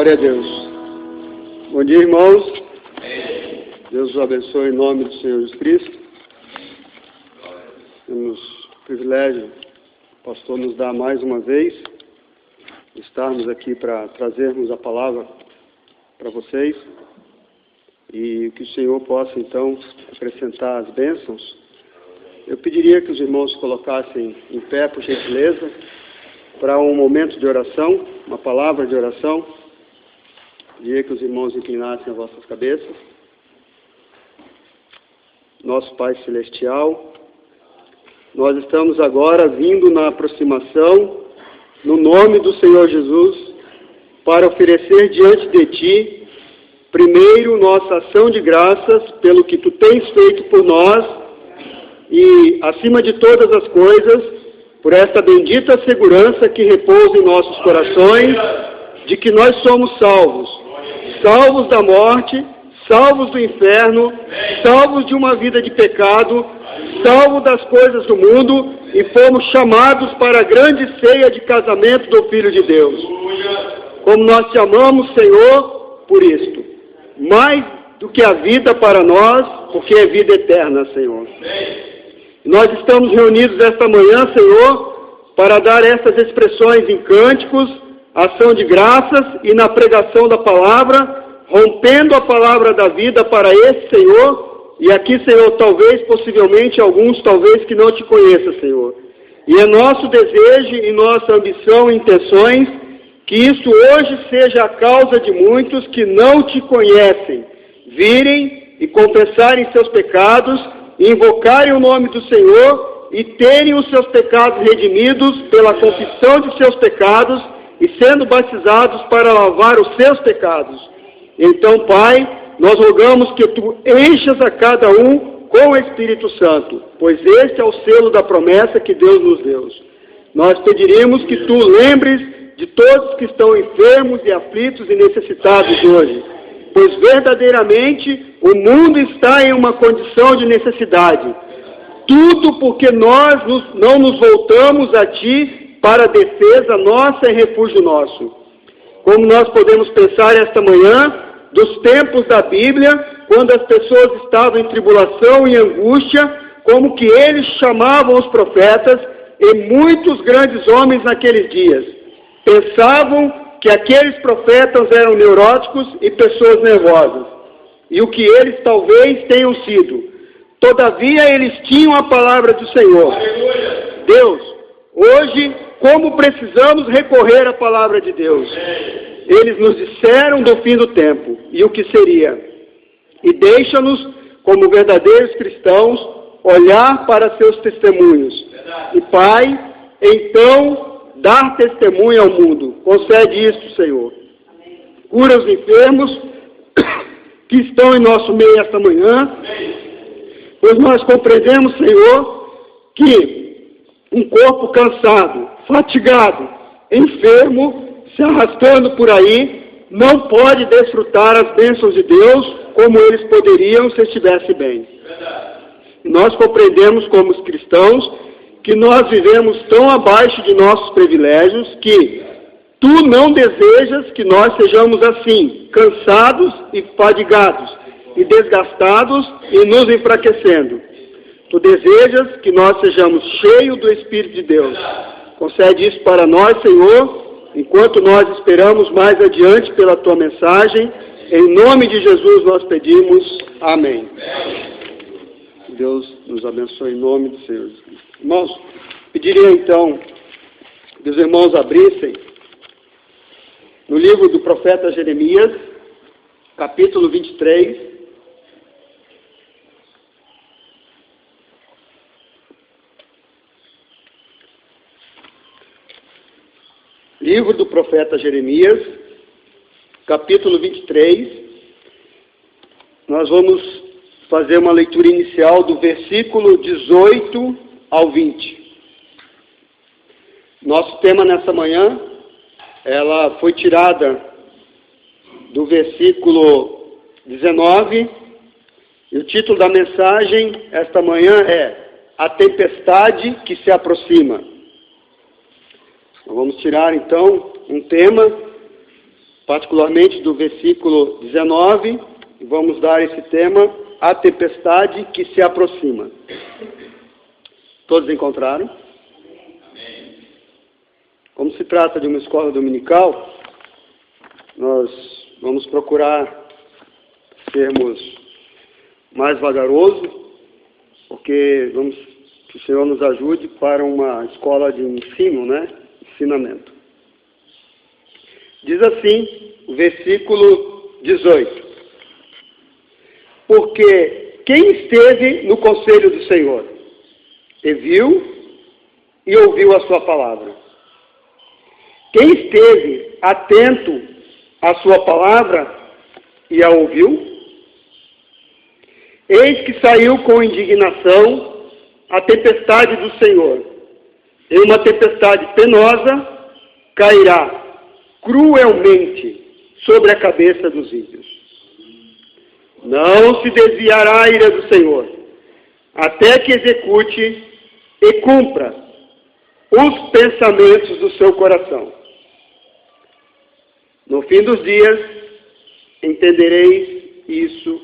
Glória a Deus. Bom dia, irmãos. Deus os abençoe em nome do Senhor Jesus Cristo. Temos o privilégio, o pastor nos dá mais uma vez, de estarmos aqui para trazermos a palavra para vocês e que o Senhor possa, então, acrescentar as bênçãos. Eu pediria que os irmãos colocassem em pé, por gentileza, para um momento de oração, uma palavra de oração. Pediria que os irmãos inclinassem as vossas cabeças. Nosso Pai Celestial, nós estamos agora vindo na aproximação, no nome do Senhor Jesus, para oferecer diante de Ti, primeiro, nossa ação de graças pelo que Tu tens feito por nós e, acima de todas as coisas, por esta bendita segurança que repousa em nossos corações, de que nós somos salvos, salvos da morte, salvos do inferno, salvos de uma vida de pecado, salvos das coisas do mundo e fomos chamados para a grande ceia de casamento do Filho de Deus. Como nós te amamos, Senhor, por isto. Mais do que a vida para nós, porque é vida eterna, Senhor. Nós estamos reunidos esta manhã, Senhor, para dar essas expressões em cânticos, ação de graças e na pregação da palavra, rompendo a palavra da vida para esse Senhor, e aqui, Senhor, talvez, possivelmente, alguns talvez que não te conheçam, Senhor. E é nosso desejo e nossa ambição e intenções que isso hoje seja a causa de muitos que não te conhecem, virem e confessarem seus pecados, invocarem o nome do Senhor e terem os seus pecados redimidos pela confissão de seus pecados e sendo batizados para lavar os seus pecados. Então, Pai, nós rogamos que Tu enchas a cada um com o Espírito Santo, pois este é o selo da promessa que Deus nos deu. Nós pediríamos que Tu lembres de todos que estão enfermos e aflitos e necessitados hoje, pois verdadeiramente o mundo está em uma condição de necessidade. Tudo porque nós não nos voltamos a Ti para a defesa nossa e refúgio nosso. Como nós podemos pensar esta manhã dos tempos da Bíblia, quando as pessoas estavam em tribulação e angústia, como que eles chamavam os profetas e muitos grandes homens naqueles dias. Pensavam que aqueles profetas eram neuróticos e pessoas nervosas. E o que eles talvez tenham sido. Todavia eles tinham a palavra do Senhor. Deus, hoje, como precisamos recorrer à palavra de Deus? Eles nos disseram do fim do tempo e o que seria. E deixa-nos, como verdadeiros cristãos, olhar para seus testemunhos. E, Pai, então, dar testemunho ao mundo. Concede isto, Senhor. Cura os enfermos que estão em nosso meio esta manhã, pois nós compreendemos, Senhor, que um corpo cansado, fatigado, enfermo, se arrastando por aí, não pode desfrutar as bênçãos de Deus como eles poderiam se estivesse bem. Nós compreendemos como os cristãos que nós vivemos tão abaixo de nossos privilégios que Tu não desejas que nós sejamos assim, cansados e fadigados, e desgastados e nos enfraquecendo. Tu desejas que nós sejamos cheios do Espírito de Deus. Concede isso para nós, Senhor, enquanto nós esperamos mais adiante pela Tua mensagem. Em nome de Jesus nós pedimos. Amém. Deus nos abençoe em nome do Senhor Jesus Cristo. Irmãos, pediria então que os irmãos abrissem no livro do profeta Jeremias, capítulo 23. Livro do profeta Jeremias, capítulo 23. Nós vamos fazer uma leitura inicial do versículo 18 ao 20. Nosso tema nessa manhã, ela foi tirada do versículo 19, e o título da mensagem esta manhã é A Tempestade que se Aproxima. Nós vamos tirar então um tema, particularmente do versículo 19, e vamos dar esse tema, A Tempestade que se Aproxima. Todos encontraram? Como se trata de uma escola dominical, nós vamos procurar sermos mais vagarosos, porque vamos que o Senhor nos ajude para uma escola de ensino, ensinamento. Diz assim, o versículo 18. Porque quem esteve no conselho do Senhor, e viu e ouviu a sua palavra. Quem esteve atento à sua palavra e a ouviu? Eis que saiu com indignação a tempestade do Senhor, e uma tempestade penosa cairá cruelmente sobre a cabeça dos ímpios. Não se desviará a ira do Senhor, até que execute e cumpra os pensamentos do seu coração. No fim dos dias, entendereis isso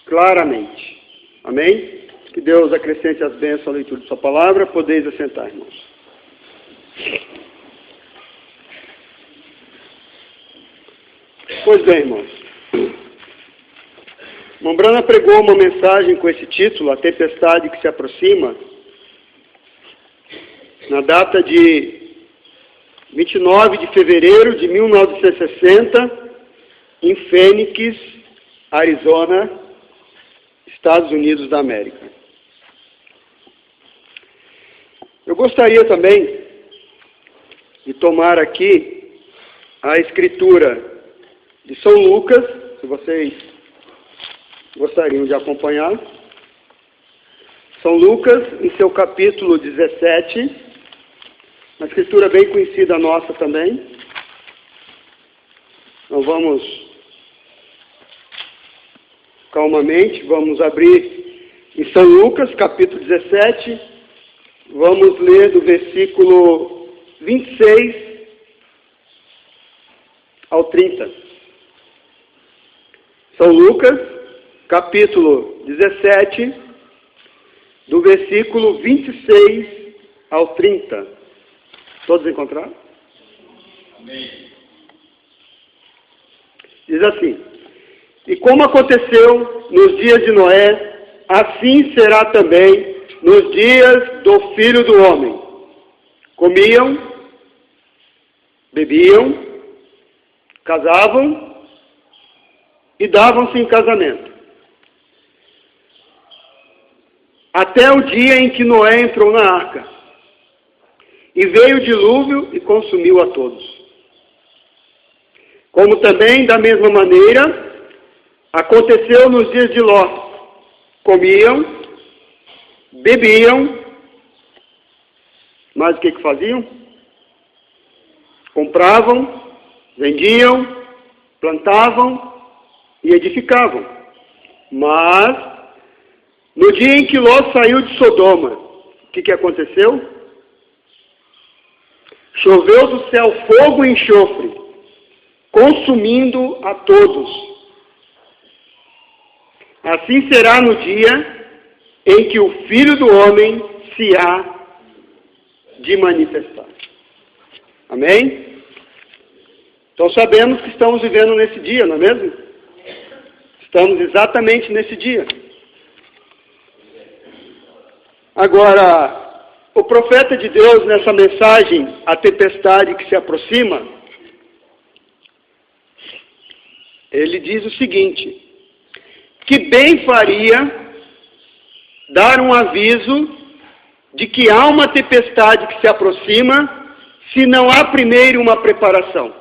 claramente. Amém? Que Deus acrescente as bênçãos à leitura de sua palavra. Podeis assentar, irmãos. Pois bem, irmãos. Mombrana pregou uma mensagem com esse título, A Tempestade que se Aproxima, na data de 29 de fevereiro de 1960, em Phoenix, Arizona, Estados Unidos da América. Eu gostaria também de tomar aqui a escritura de São Lucas, se vocês gostariam de acompanhar. São Lucas, em seu capítulo 17, uma escritura bem conhecida nossa também. Então vamos calmamente, vamos abrir em São Lucas, capítulo 17, vamos ler do versículo 26 ao 30. São Lucas, capítulo 17, do versículo 26 ao 30. Todos encontraram? Amém. Diz assim: E como aconteceu nos dias de Noé, assim será também nos dias do Filho do Homem. Comiam, bebiam, casavam e davam-se em casamento. Até o dia em que Noé entrou na arca. E veio o dilúvio e consumiu a todos. Como também, da mesma maneira, aconteceu nos dias de Ló. Comiam, bebiam, mas o que faziam? Compravam, vendiam, plantavam e edificavam. Mas, no dia em que Ló saiu de Sodoma, o que aconteceu? Choveu do céu fogo e enxofre, consumindo a todos. Assim será no dia em que o Filho do Homem se há de manifestar. Amém? Então sabemos que estamos vivendo nesse dia, não é mesmo? Estamos exatamente nesse dia. Agora, o profeta de Deus, nessa mensagem, a tempestade que se aproxima, ele diz o seguinte: que bem faria dar um aviso de que há uma tempestade que se aproxima, se não há primeiro uma preparação.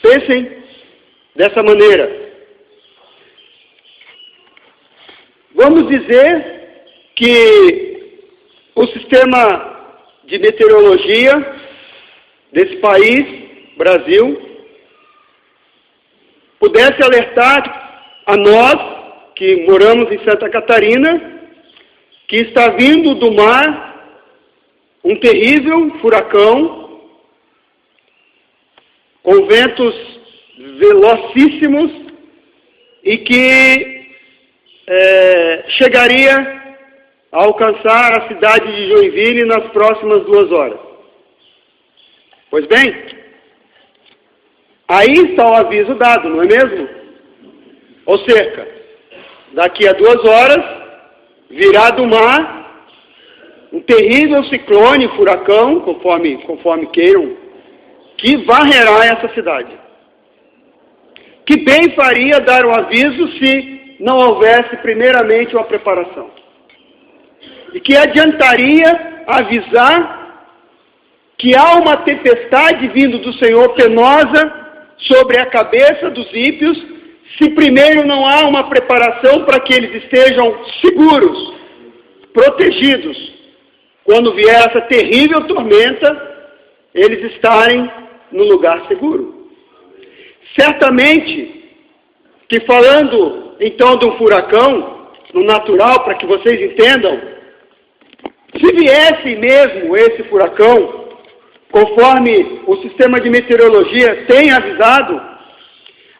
Pensem dessa maneira. Vamos dizer que o sistema de meteorologia desse país, Brasil, pudesse alertar a nós, que moramos em Santa Catarina, que está vindo do mar um terrível furacão, com ventos velocíssimos, e que chegaria a alcançar a cidade de Joinville nas próximas 2 horas. Pois bem, aí está o aviso dado, não é mesmo? Ou seja, daqui a 2 horas, virá do mar um terrível ciclone, furacão, conforme queiram, que varrerá essa cidade. Que bem faria dar o aviso se não houvesse primeiramente uma preparação. E que adiantaria avisar que há uma tempestade vindo do Senhor penosa sobre a cabeça dos ímpios, se primeiro não há uma preparação para que eles estejam seguros, protegidos, quando vier essa terrível tormenta, eles estarem no lugar seguro. Certamente que, falando então de um furacão, no natural, para que vocês entendam, se viesse mesmo esse furacão, conforme o sistema de meteorologia tem avisado,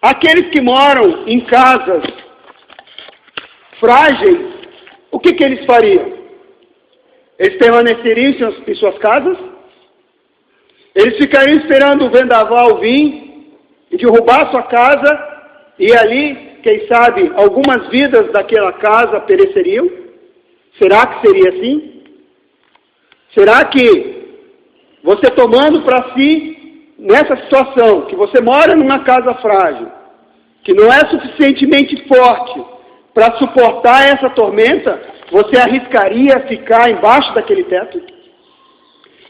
aqueles que moram em casas frágeis, o que eles fariam? Eles permaneceriam em suas casas? Eles ficariam esperando o vendaval vir e derrubar sua casa, e ali, quem sabe, algumas vidas daquela casa pereceriam? Será que seria assim? Será que você, tomando para si, nessa situação, que você mora numa casa frágil, que não é suficientemente forte para suportar essa tormenta, você arriscaria ficar embaixo daquele teto?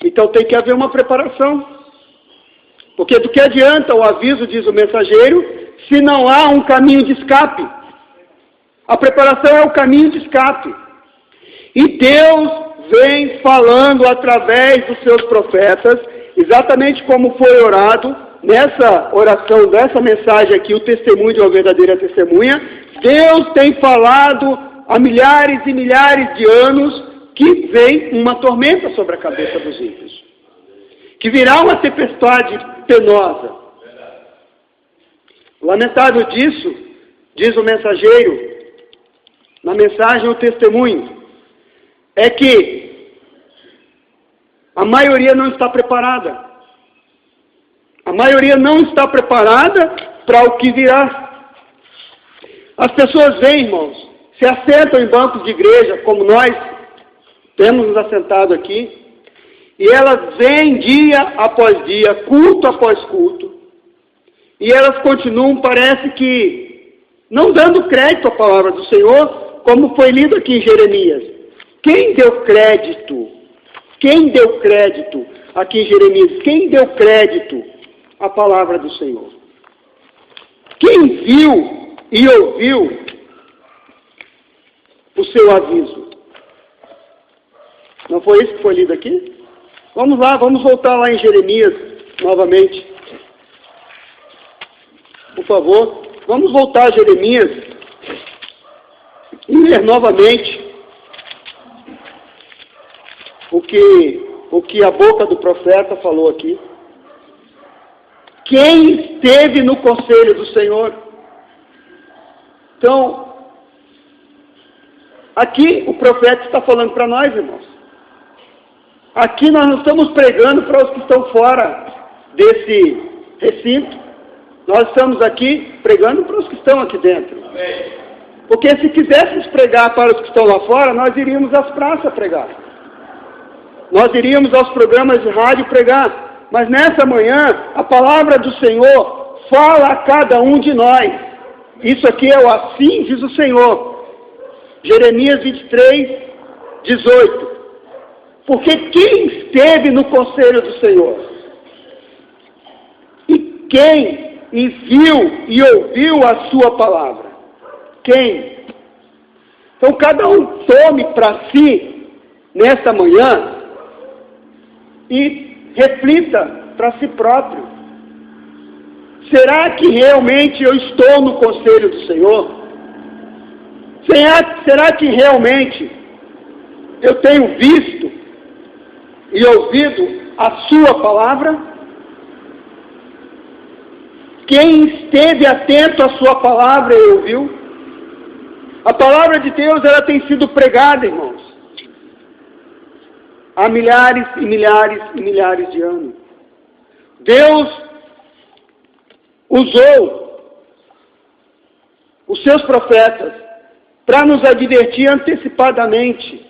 Então tem que haver uma preparação. Porque do que adianta o aviso, diz o mensageiro, se não há um caminho de escape? A preparação é o caminho de escape. E Deus vem falando através dos seus profetas, exatamente como foi orado nessa oração, dessa mensagem aqui, o testemunho de uma verdadeira testemunha. Deus tem falado há milhares e milhares de anos que vem uma tormenta sobre a cabeça dos ímpios, que virá uma tempestade penosa. Lamentável disso, diz o mensageiro, na mensagem o testemunho, é que a maioria não está preparada. A maioria não está preparada para o que virá. As pessoas veem, irmãos, se assentam em bancos de igreja, como nós temos nos assentado aqui, e elas vêm dia após dia, culto após culto, e elas continuam, parece que, não dando crédito à palavra do Senhor, como foi lido aqui em Jeremias. Quem deu crédito? Quem deu crédito aqui em Jeremias? Quem deu crédito à palavra do Senhor? Quem viu e ouviu o seu aviso? Não foi isso que foi lido aqui? Vamos lá, vamos voltar lá em Jeremias novamente. Por favor, vamos voltar a Jeremias e ler novamente o que a boca do profeta falou aqui. Quem esteve no conselho do Senhor? Então, aqui o profeta está falando para nós, irmãos. Aqui nós não estamos pregando para os que estão fora desse recinto. Nós estamos aqui pregando para os que estão aqui dentro. Amém. Porque se quiséssemos pregar para os que estão lá fora, nós iríamos às praças pregar. Nós iríamos aos programas de rádio pregar. Mas nessa manhã, a palavra do Senhor fala a cada um de nós. Isso aqui é o assim diz o Senhor. Jeremias 23, 18. Porque quem esteve no conselho do Senhor? E quem viu e ouviu a sua palavra? Quem? Então cada um tome para si, nesta manhã, e reflita para si próprio. Será que realmente eu estou no conselho do Senhor? Será que realmente eu tenho visto e ouvido a sua palavra? Quem esteve atento à sua palavra e ouviu? A palavra de Deus, ela tem sido pregada, irmãos, há milhares e milhares e milhares de anos. Deus usou os seus profetas para nos advertir antecipadamente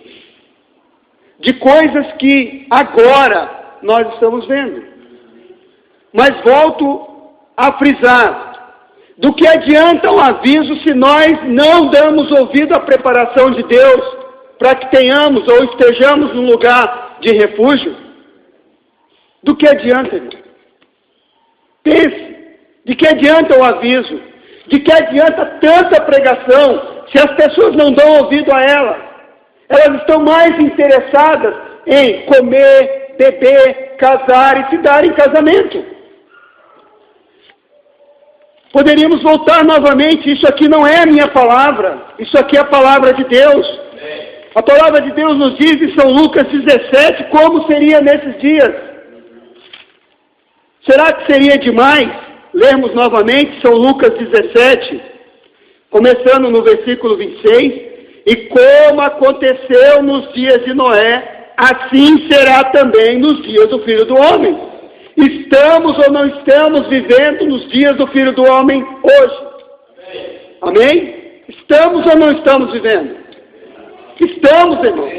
de coisas que agora nós estamos vendo. Mas volto a frisar, do que adianta um aviso se nós não damos ouvido à preparação de Deus para que tenhamos ou estejamos num lugar de refúgio? Do que adianta, irmão? Pense, de que adianta o aviso? De que adianta tanta pregação se as pessoas não dão ouvido a ela? Elas estão mais interessadas em comer, beber, casar e se dar em casamento. Poderíamos voltar novamente, isso aqui não é a minha palavra, isso aqui é a palavra de Deus. A palavra de Deus nos diz em São Lucas 17 como seria nesses dias. Será que seria demais lermos novamente São Lucas 17, começando no versículo 26? E como aconteceu nos dias de Noé, assim será também nos dias do Filho do Homem. Estamos ou não estamos vivendo nos dias do Filho do Homem hoje? Amém? Estamos ou não estamos vivendo? Estamos, irmãos.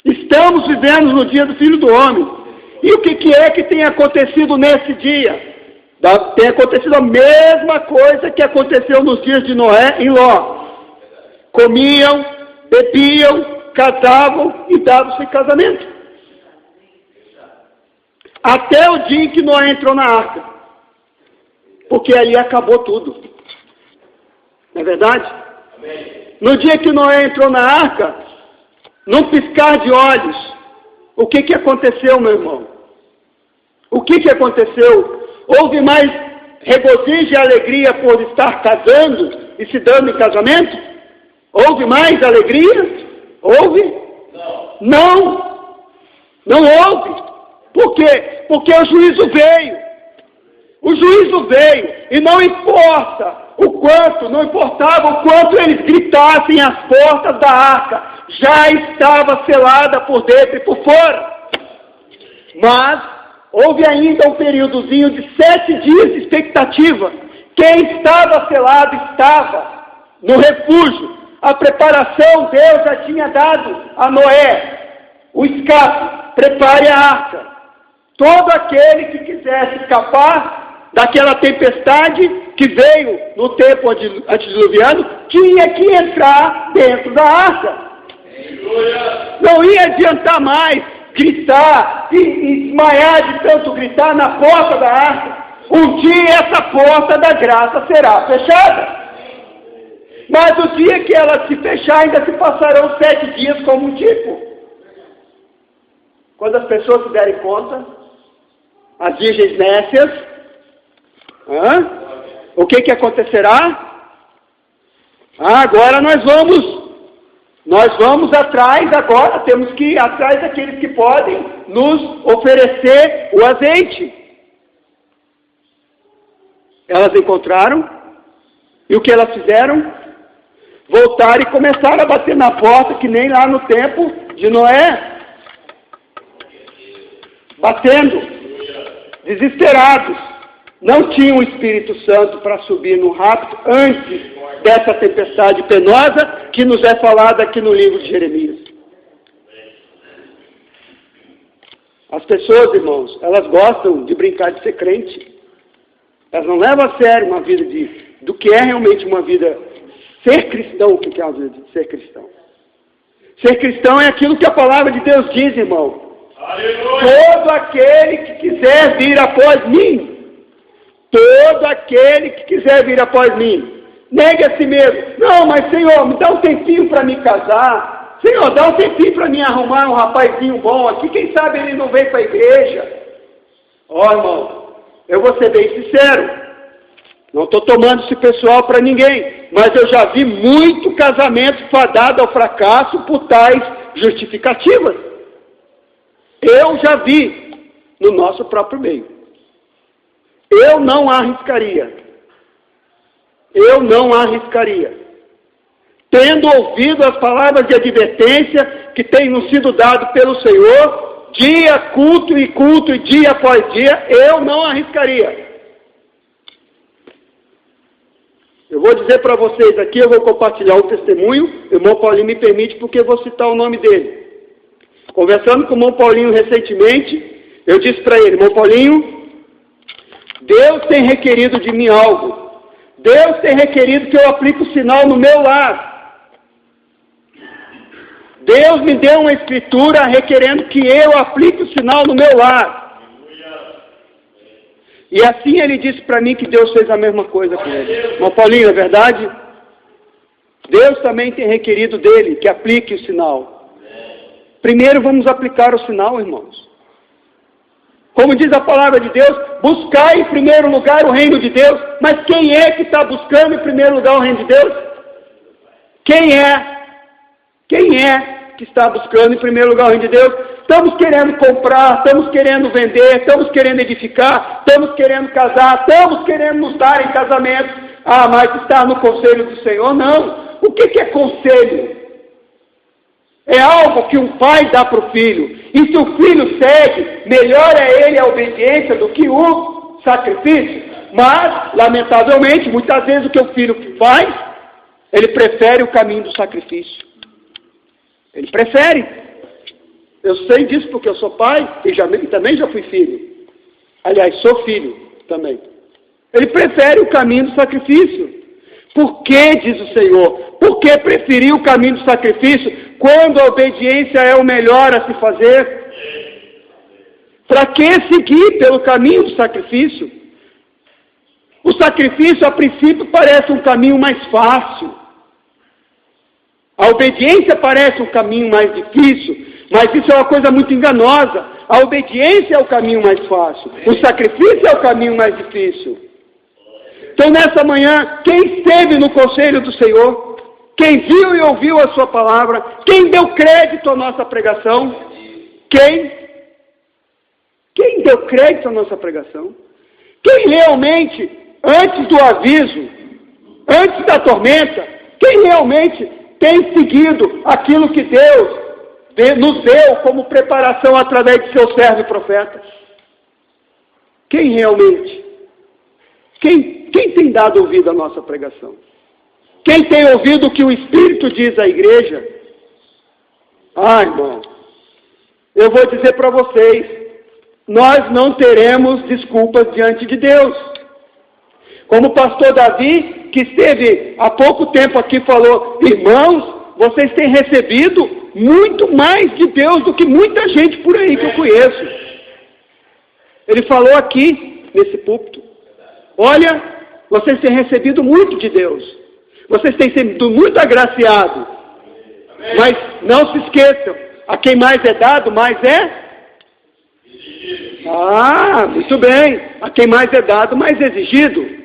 Estamos vivendo no dia do Filho do Homem. E o que é que tem acontecido nesse dia? Tem acontecido a mesma coisa que aconteceu nos dias de Noé e Ló. Comiam, bebiam, casavam e davam-se em casamento. Até o dia em que Noé entrou na arca. Porque ali acabou tudo. Não é verdade? Amém. No dia que Noé entrou na arca, num piscar de olhos, o que aconteceu, meu irmão? O que aconteceu? Houve mais regozijo e alegria por estar casando e se dando em casamento? Houve mais alegria? Houve? Não. Não houve. Por quê? Porque o juízo veio. O juízo veio. E não importava o quanto eles gritassem às portas da arca. Já estava selada por dentro e por fora. Mas houve ainda um períodozinho de 7 dias de expectativa. Quem estava selado estava. no refúgio. A preparação, Deus já tinha dado a Noé o escape. Prepare a arca. Todo aquele que quisesse escapar daquela tempestade que veio no tempo antediluviano, tinha que entrar dentro da arca. Não ia adiantar mais gritar e desmaiar de tanto gritar na porta da arca. Um dia essa porta da graça será fechada. Mas o dia que ela se fechar, ainda se passarão 7 dias como um tipo. Quando as pessoas se derem conta, as virgens nécias, o que acontecerá? Agora nós vamos atrás, agora temos que ir atrás daqueles que podem nos oferecer o azeite. Elas encontraram, e o que elas fizeram? Voltaram e começaram a bater na porta, que nem lá no tempo de Noé. Batendo, desesperados. Não tinham o Espírito Santo para subir no rapto antes dessa tempestade penosa que nos é falada aqui no livro de Jeremias. As pessoas, irmãos, elas gostam de brincar de ser crente. Elas não levam a sério uma vida do que é realmente uma vida ser cristão. O que é a vida de ser cristão? Ser cristão é aquilo que a palavra de Deus diz, irmão. Aleluia. Todo aquele que quiser vir após mim, todo aquele que quiser vir após mim, negue a si mesmo. Não, mas Senhor, me dá um tempinho para me casar. Senhor, dá um tempinho para me arrumar um rapazinho bom aqui. Quem sabe ele não vem para a igreja. Irmão, eu vou ser bem sincero. Não estou tomando esse pessoal para ninguém. Mas eu já vi muito casamento fadado ao fracasso por tais justificativas. Eu já vi no nosso próprio meio. Eu não arriscaria. Tendo ouvido as palavras de advertência que têm nos sido dadas pelo Senhor, dia, culto, e dia após dia, eu não arriscaria. Eu vou dizer para vocês aqui, eu vou compartilhar o testemunho, o irmão Paulinho me permite, porque eu vou citar o nome dele. Conversando com o irmão Paulinho recentemente, eu disse para ele: irmão Paulinho, Deus tem requerido de mim algo. Deus tem requerido que eu aplique o sinal no meu lar. Deus me deu uma escritura requerendo que eu aplique o sinal no meu lar. E assim ele disse para mim que Deus fez a mesma coisa com ele. Irmão Paulinho, é verdade? Deus também tem requerido dele que aplique o sinal. Primeiro vamos aplicar o sinal, irmãos. Como diz a palavra de Deus, buscar em primeiro lugar o reino de Deus. Mas quem é que está buscando em primeiro lugar o reino de Deus? Quem é que está buscando em primeiro lugar o reino de Deus? Estamos querendo comprar, estamos querendo vender, estamos querendo edificar, estamos querendo casar, estamos querendo nos dar em casamento. Mas estar no conselho do Senhor? Não. O que é conselho? É algo que um pai dá para o filho. E se o filho segue, melhor é ele a obediência do que o sacrifício. Mas, lamentavelmente, muitas vezes o que o filho faz, ele prefere o caminho do sacrifício. Ele prefere. Eu sei disso porque eu sou pai e também já fui filho. Aliás, sou filho também. Ele prefere o caminho do sacrifício. Por que, diz o Senhor? Por que preferir o caminho do sacrifício quando a obediência é o melhor a se fazer? Para que seguir pelo caminho do sacrifício? O sacrifício, a princípio, parece um caminho mais fácil. A obediência parece um caminho mais difícil, mas isso é uma coisa muito enganosa. A obediência é o caminho mais fácil. O sacrifício é o caminho mais difícil. Então, nessa manhã, quem esteve no conselho do Senhor, quem viu e ouviu a sua palavra, quem deu crédito à nossa pregação, quem deu crédito à nossa pregação? Quem realmente, antes do aviso, antes da tormenta, quem realmente tem seguido aquilo que Deus nos deu como preparação através de seu servo e profeta? Quem realmente? Quem tem dado ouvido à nossa pregação? Quem tem ouvido o que o Espírito diz à igreja? Irmão, eu vou dizer para vocês, nós não teremos desculpas diante de Deus. Como o pastor Davi, que esteve há pouco tempo aqui, falou: irmãos, vocês têm recebido muito mais de Deus do que muita gente por aí que eu conheço. Ele falou aqui, nesse púlpito: olha, vocês têm recebido muito de Deus, vocês têm sido muito agraciados, mas não se esqueçam, a quem mais é dado, mais é? Muito bem, a quem mais é dado, mais é exigido.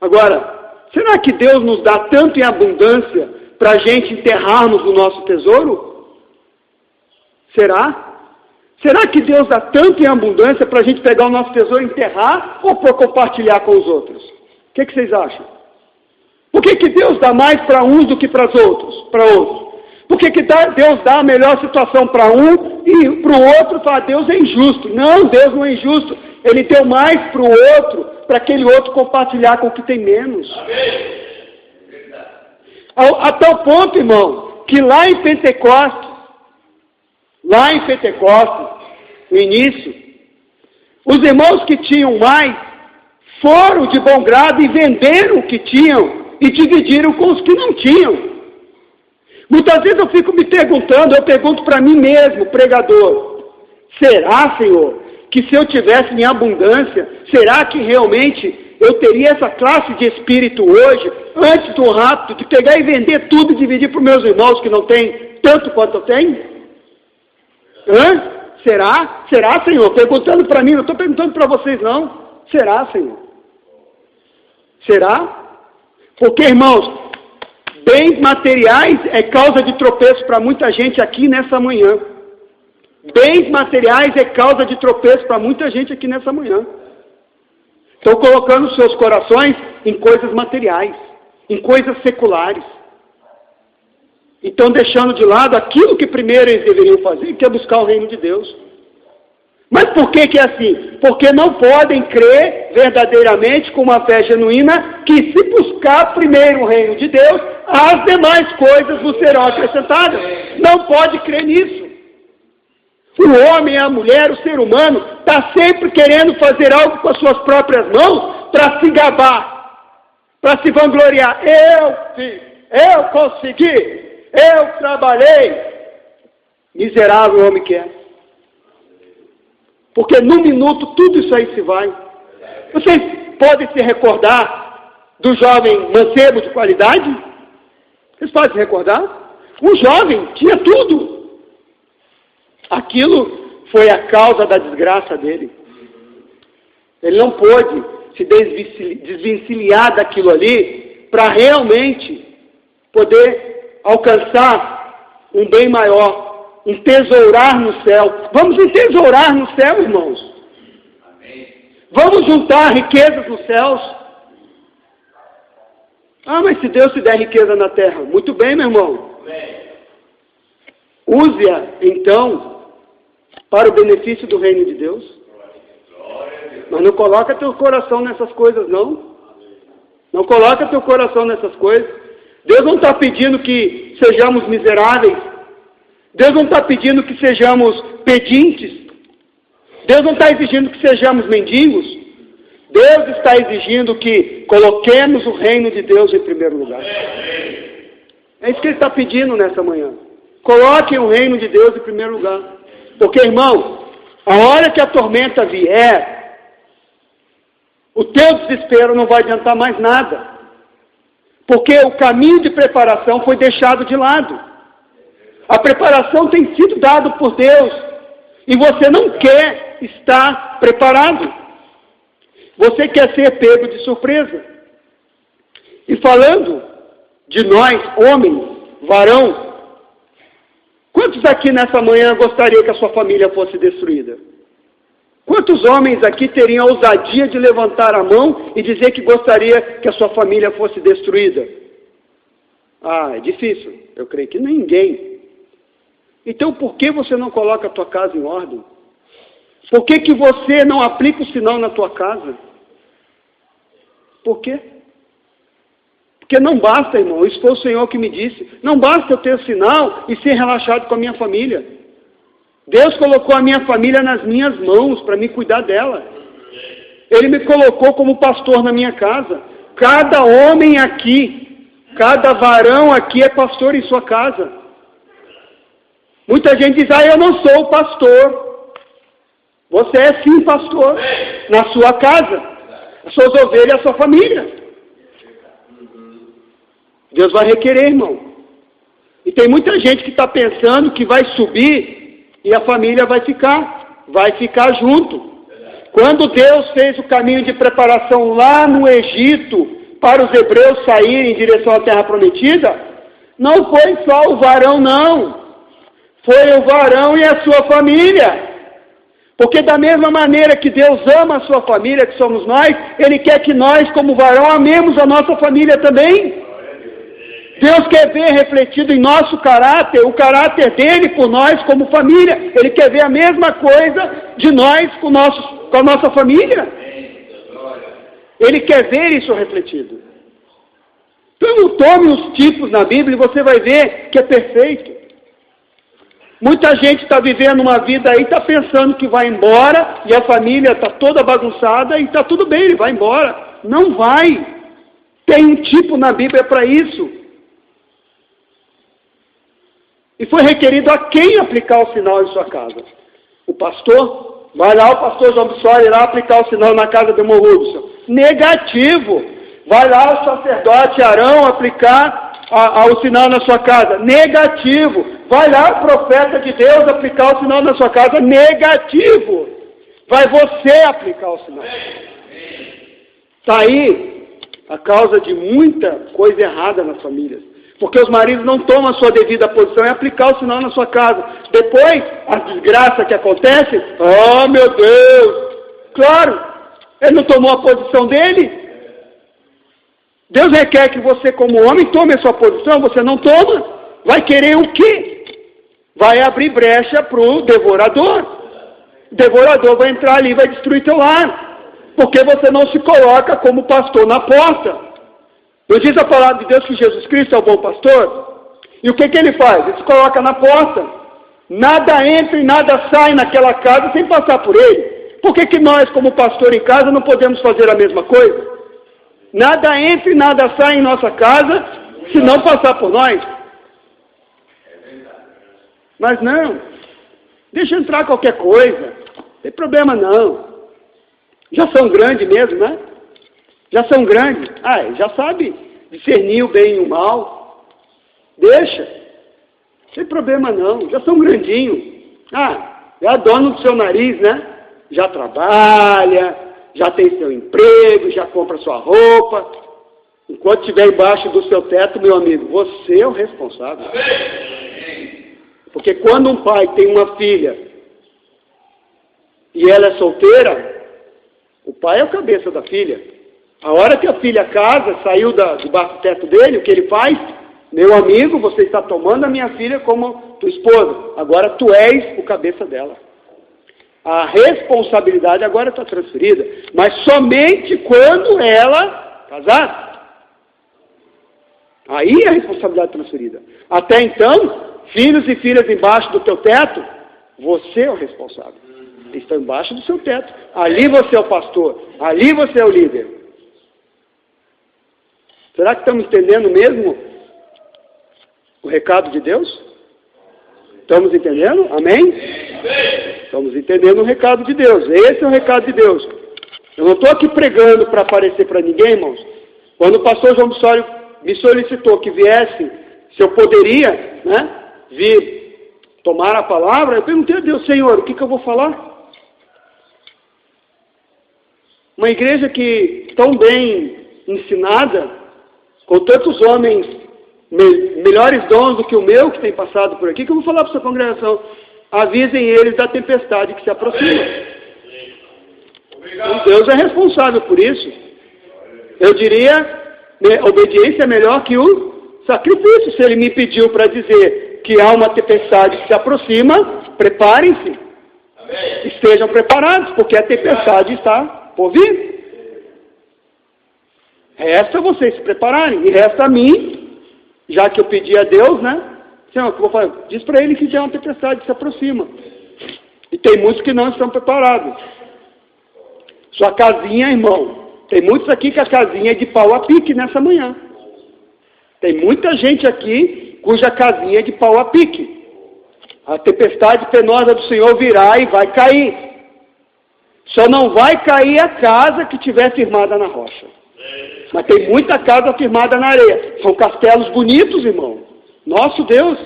Agora, será que Deus nos dá tanto em abundância para a gente enterrarmos o nosso tesouro? Será? Será que Deus dá tanto em abundância para a gente pegar o nosso tesouro e enterrar, ou para compartilhar com os outros? O que vocês acham? Por que Deus dá mais para uns do que para os outros? Por que Deus dá a melhor situação para um e para o outro fala: Deus é injusto? Não, Deus não é injusto. Ele deu mais para o outro, para aquele outro compartilhar com o que tem menos. A tal ponto, irmão, que lá em Pentecostes, no início, os irmãos que tinham mais foram de bom grado e venderam o que tinham e dividiram com os que não tinham. Muitas vezes eu fico me perguntando, eu pergunto para mim mesmo, pregador: será, Senhor, que se eu tivesse em abundância, será que realmente eu teria essa classe de espírito hoje, antes do rapto, de pegar e vender tudo e dividir para os meus irmãos que não têm tanto quanto eu tenho? Será? Será, Senhor? Perguntando para mim, não estou perguntando para vocês não. Será, Senhor? Será? Porque, irmãos, bens materiais é causa de tropeço para muita gente aqui nessa manhã. Bens materiais é causa de tropeço para muita gente aqui nessa manhã. Estão colocando seus corações em coisas materiais, em coisas seculares. E estão deixando de lado aquilo que primeiro eles deveriam fazer, que é buscar o reino de Deus. Mas por que é assim? Porque não podem crer verdadeiramente com uma fé genuína que, se buscar primeiro o reino de Deus, as demais coisas vos serão acrescentadas. Não pode crer nisso. O homem, a mulher, o ser humano está sempre querendo fazer algo com as suas próprias mãos para se gabar, para se vangloriar. Eu fiz, eu consegui, eu trabalhei. Miserável homem que é. Porque num minuto tudo isso aí se vai. Vocês podem se recordar do jovem mancebo de qualidade? Vocês podem se recordar? Um jovem tinha tudo. Aquilo foi a causa da desgraça dele. Ele não pôde se desvencilhar daquilo ali para realmente poder alcançar um bem maior, entesourar no céu. Vamos entesourar no céu, irmãos. Amém. Vamos juntar riquezas nos céus. Mas se Deus te der riqueza na terra, muito bem, meu irmão. Use-a, então, para o benefício do reino de Deus. Mas não coloca teu coração nessas coisas, não. Não coloca teu coração nessas coisas. Deus não está pedindo que sejamos miseráveis. Deus não está pedindo que sejamos pedintes. Deus não está exigindo que sejamos mendigos. Deus está exigindo que coloquemos o reino de Deus em primeiro lugar. É isso que Ele está pedindo nessa manhã. Coloquem o reino de Deus em primeiro lugar. Porque, irmão, a hora que a tormenta vier, o teu desespero não vai adiantar mais nada. Porque o caminho de preparação foi deixado de lado. A preparação tem sido dada por Deus. E você não quer estar preparado. Você quer ser pego de surpresa. E falando de nós, homem, varão, quantos aqui nessa manhã gostariam que a sua família fosse destruída? Quantos homens aqui teriam a ousadia de levantar a mão e dizer que gostaria que a sua família fosse destruída? É difícil. Eu creio que ninguém. Então por que você não coloca a tua casa em ordem? Por que que você não aplica o sinal na tua casa? Por quê? Porque não basta, irmão, isso foi o Senhor que me disse, não basta eu ter sinal e ser relaxado com a minha família. Deus colocou a minha família nas minhas mãos para me cuidar dela. Ele me colocou como pastor na minha casa. Cada homem aqui, cada varão aqui é pastor em sua casa. Muita gente diz, eu não sou pastor. Você é sim pastor na sua casa. As suas ovelhas e a sua família. Deus vai requerer, irmão. E tem muita gente que está pensando que vai subir e a família vai ficar junto. Quando Deus fez o caminho de preparação lá no Egito, para os hebreus saírem em direção à terra prometida, não foi só o varão, não. Foi o varão e a sua família. Porque da mesma maneira que Deus ama a sua família, que somos nós, Ele quer que nós, como varão, amemos a nossa família também. Deus quer ver refletido em nosso caráter, o caráter dele por nós como família. Ele quer ver a mesma coisa de nós com a nossa família. Ele quer ver isso refletido. Então tome os tipos na Bíblia e você vai ver que é perfeito. Muita gente está vivendo uma vida aí, está pensando que vai embora e a família está toda bagunçada e está tudo bem, ele vai embora. Não vai. Tem um tipo na Bíblia para isso. E foi requerido a quem aplicar o sinal em sua casa? O pastor? Vai lá o pastor João Bissoli irá aplicar o sinal na casa do irmão Rubson. Negativo. Vai lá o sacerdote Arão aplicar o sinal na sua casa. Negativo. Vai lá o profeta de Deus aplicar o sinal na sua casa. Negativo. Vai você aplicar o sinal. Está aí a causa de muita coisa errada nas famílias. Porque os maridos não tomam a sua devida posição em aplicar o sinal na sua casa. Depois, a desgraça que acontece, oh meu Deus, claro, ele não tomou a posição dele. Deus requer que você como homem tome a sua posição, você não toma. Vai querer o quê? Vai abrir brecha para o devorador. O devorador vai entrar ali e vai destruir teu lar. Porque você não se coloca como pastor na porta. Não diz a palavra de Deus que Jesus Cristo é o bom pastor? E o que ele faz? Ele se coloca na porta. Nada entra e nada sai naquela casa sem passar por ele. Por que nós, como pastor em casa, não podemos fazer a mesma coisa? Nada entra e nada sai em nossa casa se não passar por nós. Mas não. Deixa entrar qualquer coisa. Não tem problema não. Já são grandes mesmo, né? Já são grandes. Já sabe discernir o bem e o mal. Deixa. Não tem problema não. Já são grandinhos. Já dono do seu nariz, né? Já trabalha, já tem seu emprego, já compra sua roupa. Enquanto estiver embaixo do seu teto, meu amigo, você é o responsável. Porque quando um pai tem uma filha e ela é solteira, o pai é o cabeça da filha. A hora que a filha casa, saiu debaixo do teto dele, o que ele faz? Meu amigo, você está tomando a minha filha como tua esposa. Agora tu és o cabeça dela. A responsabilidade agora está transferida. Mas somente quando ela casar. Aí a responsabilidade é transferida. Até então, filhos e filhas embaixo do teu teto, você é o responsável. Eles estão embaixo do seu teto. Ali você é o pastor. Ali você é o líder. Será que estamos entendendo mesmo o recado de Deus? Estamos entendendo? Amém? Estamos entendendo o recado de Deus. Esse é o recado de Deus. Eu não estou aqui pregando para aparecer para ninguém, irmãos. Quando o pastor João Bissoli me solicitou que viesse, se eu poderia, vir tomar a palavra, eu perguntei a Deus, Senhor, o que eu vou falar? Uma igreja que tão bem ensinada, com tantos homens melhores dons do que o meu que tem passado por aqui, que eu vou falar para a sua congregação, avisem eles da tempestade que se aproxima. Então, Deus é responsável por isso. Eu diria, obediência é melhor que o sacrifício. Se ele me pediu para dizer que há uma tempestade que se aproxima, preparem-se. Estejam preparados, porque a tempestade está por vir. Resta vocês se prepararem, e resta a mim, já que eu pedi a Deus, né? Senhor, o que eu vou fazer? Diz para ele que já é uma tempestade que se aproxima. E tem muitos que não estão preparados. Sua casinha, irmão, tem muitos aqui que a casinha é de pau a pique nessa manhã. Tem muita gente aqui cuja casinha é de pau a pique. A tempestade penosa do Senhor virá e vai cair. Só não vai cair a casa que estiver firmada na rocha. Mas tem muita casa firmada na areia. São castelos bonitos, irmão. Nosso Deus.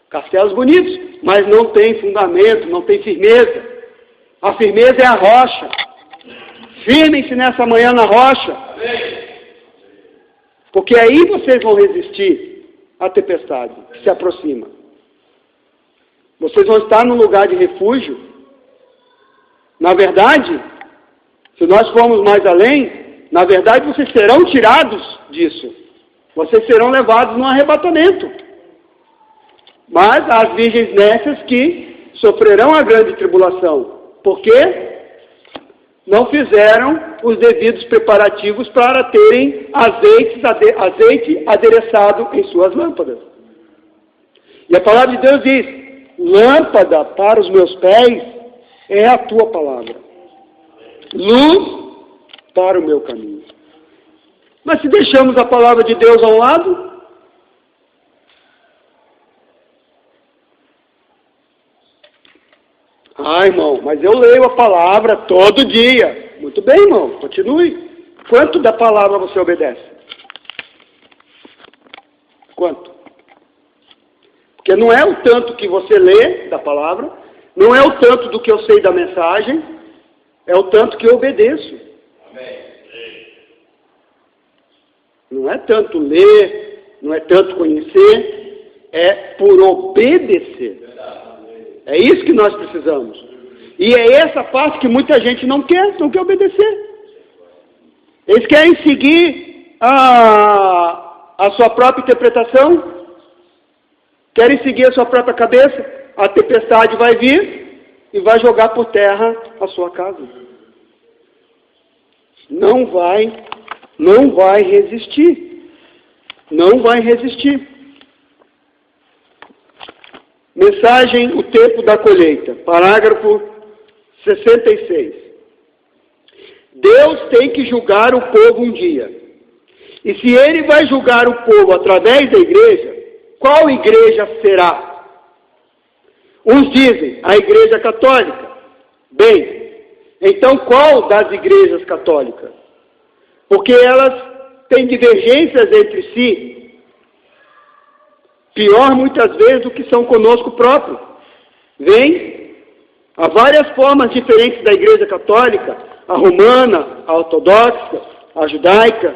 Castelos bonitos. Mas não tem fundamento, não tem firmeza. A firmeza é a rocha. Firmem-se nessa manhã na rocha. Porque aí vocês vão resistir à tempestade que se aproxima. Vocês vão estar num lugar de refúgio. Na verdade, se nós formos mais além, na verdade vocês serão tirados disso. Vocês serão levados num arrebatamento. Mas as virgens nécias que sofrerão a grande tribulação. Por quê? Não fizeram os devidos preparativos para terem azeite adereçado em suas lâmpadas. E a palavra de Deus diz: lâmpada para os meus pés é a tua palavra, luz para o meu caminho. Mas se deixamos a palavra de Deus ao lado, irmão, mas eu leio a palavra todo dia. Muito bem, irmão, continue. Quanto da palavra você obedece? Quanto? Porque não é o tanto que você lê da palavra, não é o tanto do que eu sei da mensagem, é o tanto que eu obedeço. Amém. Não é tanto ler, não é tanto conhecer, é por obedecer. É isso que nós precisamos. E é essa parte que muita gente não quer obedecer. Eles querem seguir a sua própria interpretação, querem seguir a sua própria cabeça. A tempestade vai vir e vai jogar por terra a sua casa. Não vai resistir. Não vai resistir. Mensagem, o tempo da colheita. Parágrafo 66. Deus tem que julgar o povo um dia. E se ele vai julgar o povo através da igreja, qual igreja será? Uns dizem, a igreja católica. Bem, então qual das igrejas católicas? Porque elas têm divergências entre si. Pior muitas vezes do que são conosco próprios. Vem, há várias formas diferentes da igreja católica, a romana, a ortodoxa, a judaica,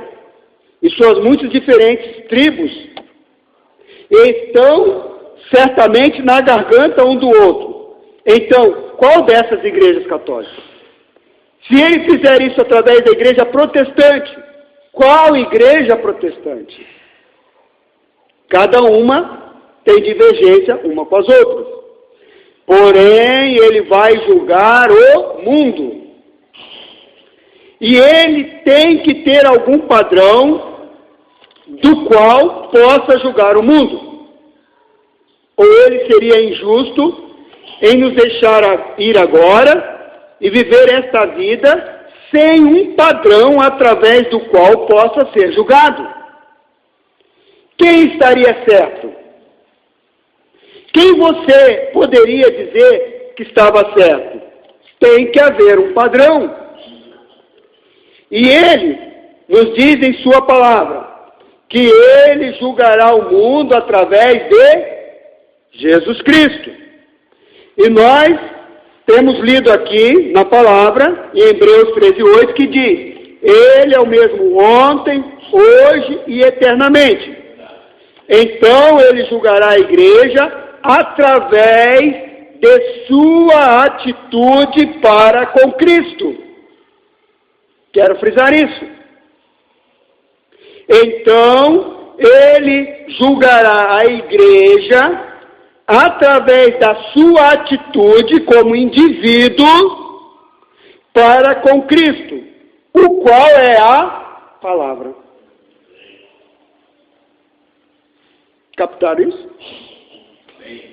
e suas muitas diferentes tribos. E estão certamente na garganta um do outro. Então, qual dessas igrejas católicas? Se ele fizer isso através da igreja protestante, qual igreja protestante? Cada uma tem divergência uma com as outras. Porém, ele vai julgar o mundo. E ele tem que ter algum padrão do qual possa julgar o mundo. Ou ele seria injusto em nos deixar ir agora e viver esta vida sem um padrão através do qual possa ser julgado. Quem estaria certo? Quem você poderia dizer que estava certo? Tem que haver um padrão. E ele nos diz em sua palavra que ele julgará o mundo através de Jesus Cristo. E nós temos lido aqui na palavra, em Hebreus 13:8, que diz: ele é o mesmo ontem, hoje e eternamente. Então ele julgará a igreja através de sua atitude para com Cristo. Quero frisar isso. Então ele julgará a igreja através da sua atitude como indivíduo para com Cristo, o qual é a palavra. Captaram isso?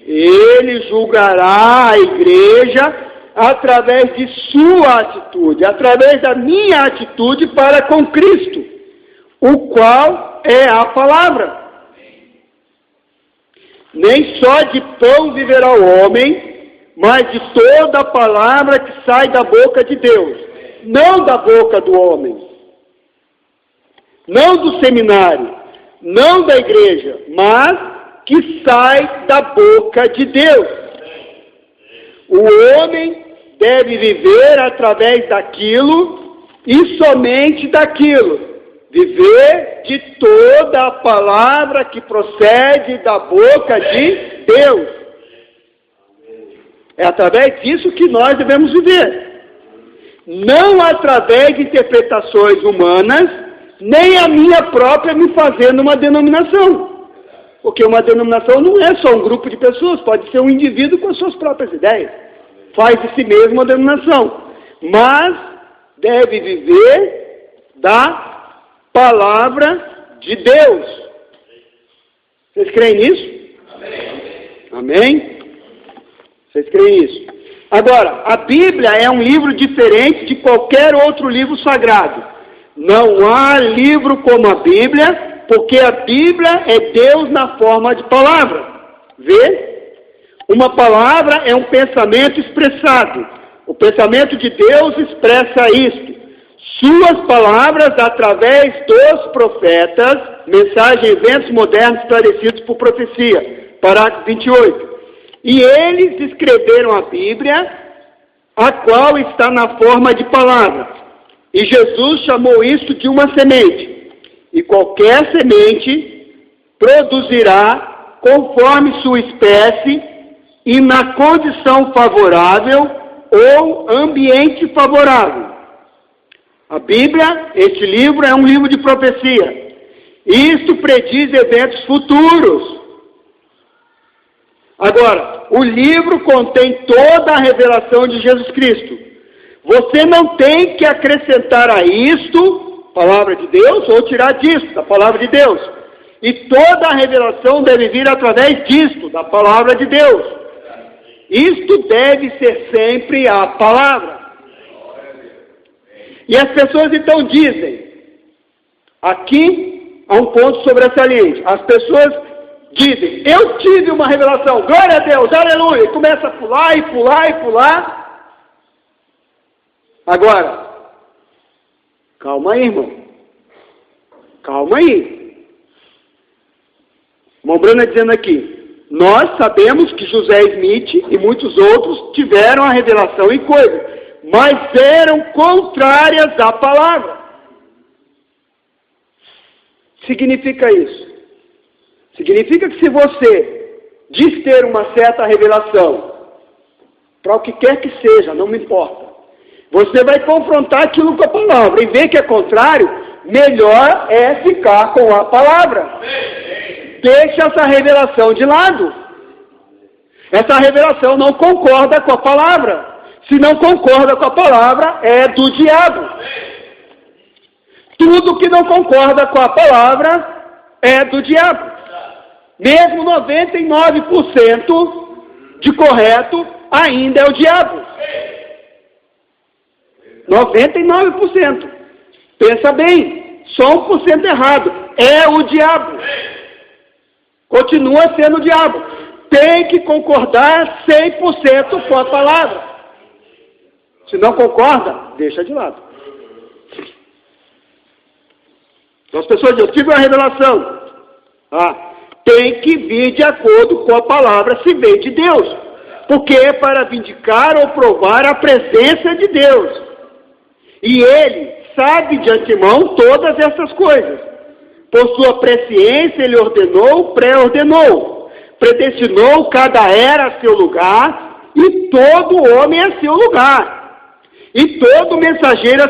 Ele julgará a igreja através de sua atitude, através da minha atitude para com Cristo, o qual é a palavra. Nem só de pão viverá o homem, mas de toda a palavra que sai da boca de Deus. Não da boca do homem, não do seminário, não da igreja, mas que sai da boca de Deus. O homem deve viver através daquilo e somente daquilo. Viver de toda a palavra que procede da boca de Deus. É através disso que nós devemos viver. Não através de interpretações humanas, nem a minha própria me fazendo uma denominação. Porque uma denominação não é só um grupo de pessoas, pode ser um indivíduo com as suas próprias ideias. Faz de si mesmo uma denominação. Mas deve viver da palavra de Deus. Vocês creem nisso? Amém? Vocês creem nisso? Agora, a Bíblia é um livro diferente de qualquer outro livro sagrado. Não há livro como a Bíblia, porque a Bíblia é Deus na forma de palavra. Vê? Uma palavra é um pensamento expressado. O pensamento de Deus expressa isto. Suas palavras através dos profetas, mensagem, eventos modernos esclarecidos por profecia. Parágrafo 28. E eles escreveram a Bíblia, a qual está na forma de palavra. E Jesus chamou isso de uma semente. E qualquer semente produzirá conforme sua espécie e na condição favorável ou ambiente favorável. A Bíblia, este livro, é um livro de profecia. Isto prediz eventos futuros. Agora, o livro contém toda a revelação de Jesus Cristo. Você não tem que acrescentar a isto, palavra de Deus, ou tirar disto, da palavra de Deus. E toda a revelação deve vir através disto, da palavra de Deus. Isto deve ser sempre a palavra. E as pessoas então dizem, aqui há um ponto sobressalente, as pessoas dizem, eu tive uma revelação, glória a Deus, aleluia, e começa a pular e pular e pular. Agora, calma aí, irmão, calma aí. Irmão Brana dizendo aqui, nós sabemos que José Smith e muitos outros tiveram a revelação em coisas, mas eram contrárias à palavra. Significa isso? Significa que se você diz ter uma certa revelação, para o que quer que seja, não me importa, você vai confrontar aquilo com a palavra, e ver que é contrário, melhor é ficar com a palavra. Deixe essa revelação de lado. Essa revelação não concorda com a palavra. Se não concorda com a palavra, é do diabo. Tudo que não concorda com a palavra é do diabo. Mesmo 99% de correto ainda é o diabo. 99%. Pensa bem, só 1% errado. É o diabo. Continua sendo o diabo. Tem que concordar 100% com a palavra. Se não concorda, deixa de lado. Então as pessoas dizem, eu tive uma revelação. Tem que vir de acordo com a palavra, se veio de Deus. Porque é para vindicar ou provar a presença de Deus. E Ele sabe de antemão todas essas coisas. Por sua presciência, Ele ordenou, pré-ordenou. Predestinou cada era a seu lugar, e todo homem a seu lugar. E todo mensageiro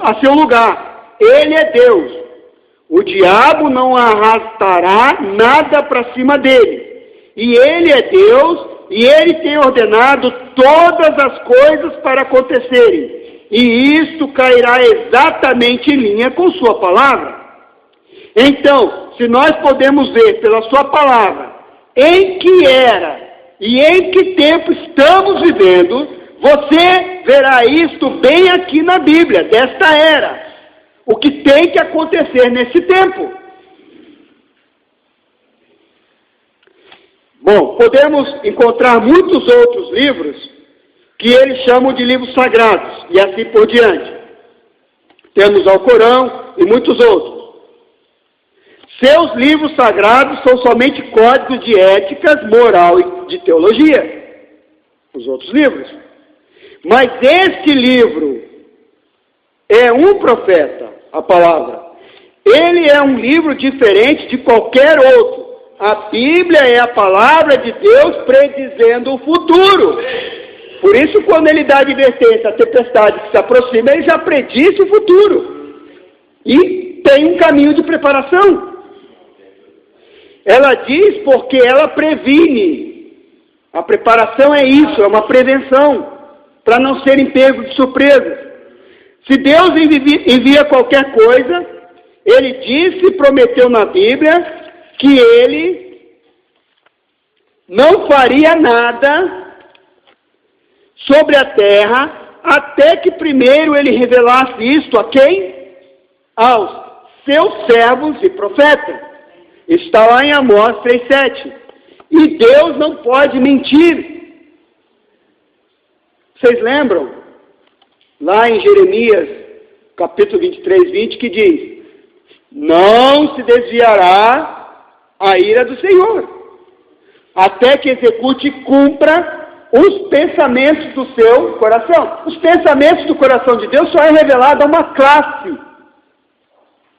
a seu lugar. Ele é Deus. O diabo não arrastará nada para cima dele. E ele é Deus, e ele tem ordenado todas as coisas para acontecerem. e isto cairá exatamente em linha com sua palavra. Então, se nós podemos ver pela sua palavra em que era e em que tempo estamos vivendo, você verá isto bem aqui na Bíblia, desta era, o que tem que acontecer nesse tempo. Bom, podemos encontrar muitos outros livros que eles chamam de livros sagrados, e assim por diante. Temos o Alcorão e muitos outros. Seus livros sagrados são somente códigos de éticas, moral e de teologia. Os outros livros. Mas este livro é um profeta, a palavra. Ele é um livro diferente de qualquer outro. A Bíblia é a palavra de Deus predizendo o futuro. Por isso, quando ele dá advertência à tempestade que se aproxima, ele já predisse o futuro. E tem um caminho de preparação. Ela diz porque ela previne. A preparação é isso, é uma prevenção, para não serem pegos de surpresa. Se Deus envia qualquer coisa, ele disse e prometeu na Bíblia que ele não faria nada sobre a terra até que primeiro ele revelasse isto a quem? Aos seus servos e profetas. Está lá em Amós 3,7. E Deus não pode mentir. Vocês lembram? Lá em Jeremias, capítulo 23, 20, que diz: não se desviará a ira do Senhor, até que execute e cumpra os pensamentos do seu coração. Os pensamentos do coração de Deus só é revelado a uma classe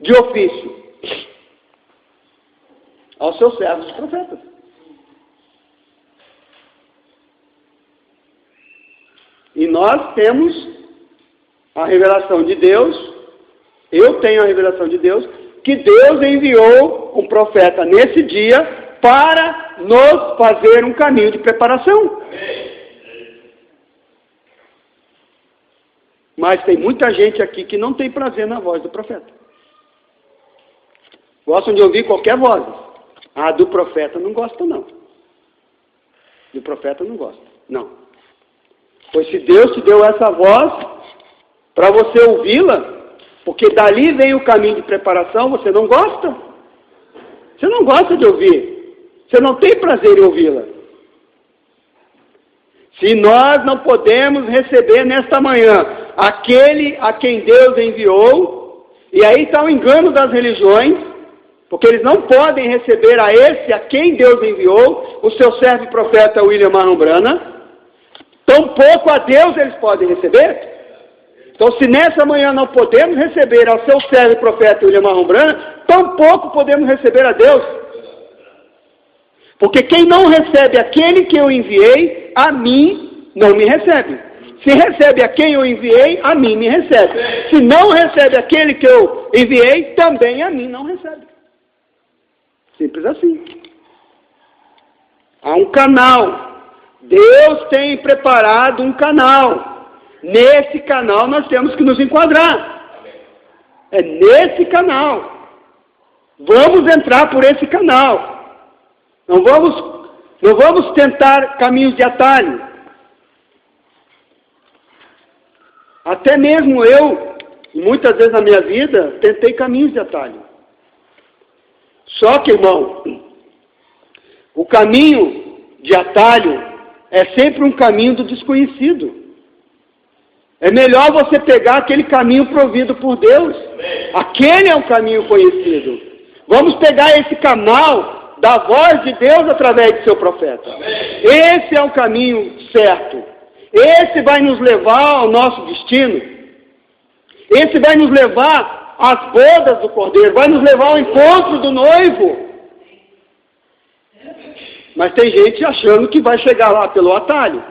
de ofício: aos seus servos e profetas. E nós temos a revelação de Deus, eu tenho a revelação de Deus, que Deus enviou um profeta nesse dia para nos fazer um caminho de preparação. Mas tem muita gente aqui que não tem prazer na voz do profeta. Gostam de ouvir qualquer voz. Ah, do profeta não gosta, não. Do profeta não gosta, não. Pois se Deus te deu essa voz para você ouvi-la, porque dali vem o caminho de preparação, você não gosta. Você não gosta de ouvir. Você não tem prazer em ouvi-la. Se nós não podemos receber nesta manhã aquele a quem Deus enviou, e aí está o engano das religiões, porque eles não podem receber a esse a quem Deus enviou, o seu servo e profeta William Marlon Branham, tampouco a Deus eles podem receber. Então, se nessa manhã não podemos receber ao seu servo e profeta William Marlon Branham, tampouco podemos receber a Deus. Porque quem não recebe aquele que eu enviei, a mim não me recebe. Se recebe a quem eu enviei, a mim me recebe. Se não recebe aquele que eu enviei, também a mim não recebe. Simples assim. Há um canal. Deus tem preparado um canal. Nesse canal nós temos que nos enquadrar. É nesse canal. Vamos entrar por esse canal. Não vamos tentar caminhos de atalho. Até mesmo eu, muitas vezes na minha vida, tentei caminhos de atalho. Só que, irmão, o caminho de atalho é sempre um caminho do desconhecido. É melhor você pegar aquele caminho provido por Deus. Aquele é um caminho conhecido. Vamos pegar esse canal da voz de Deus através de seu profeta. Esse é o caminho certo. Esse vai nos levar ao nosso destino. Esse vai nos levar às bodas do Cordeiro. Vai nos levar ao encontro do noivo. Mas tem gente achando que vai chegar lá pelo atalho.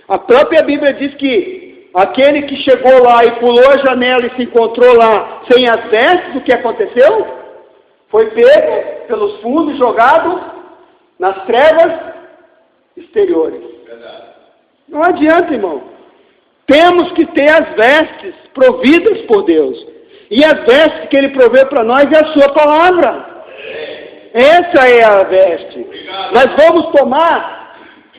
A própria Bíblia diz que aquele que chegou lá e pulou a janela e se encontrou lá sem as vestes, o que aconteceu? Foi pego pelos fundos, jogado nas trevas exteriores. Não adianta, irmão. temos que ter as vestes providas por Deus. E as vestes que Ele provê para nós é a sua palavra. Essa é a veste. Nós vamos tomar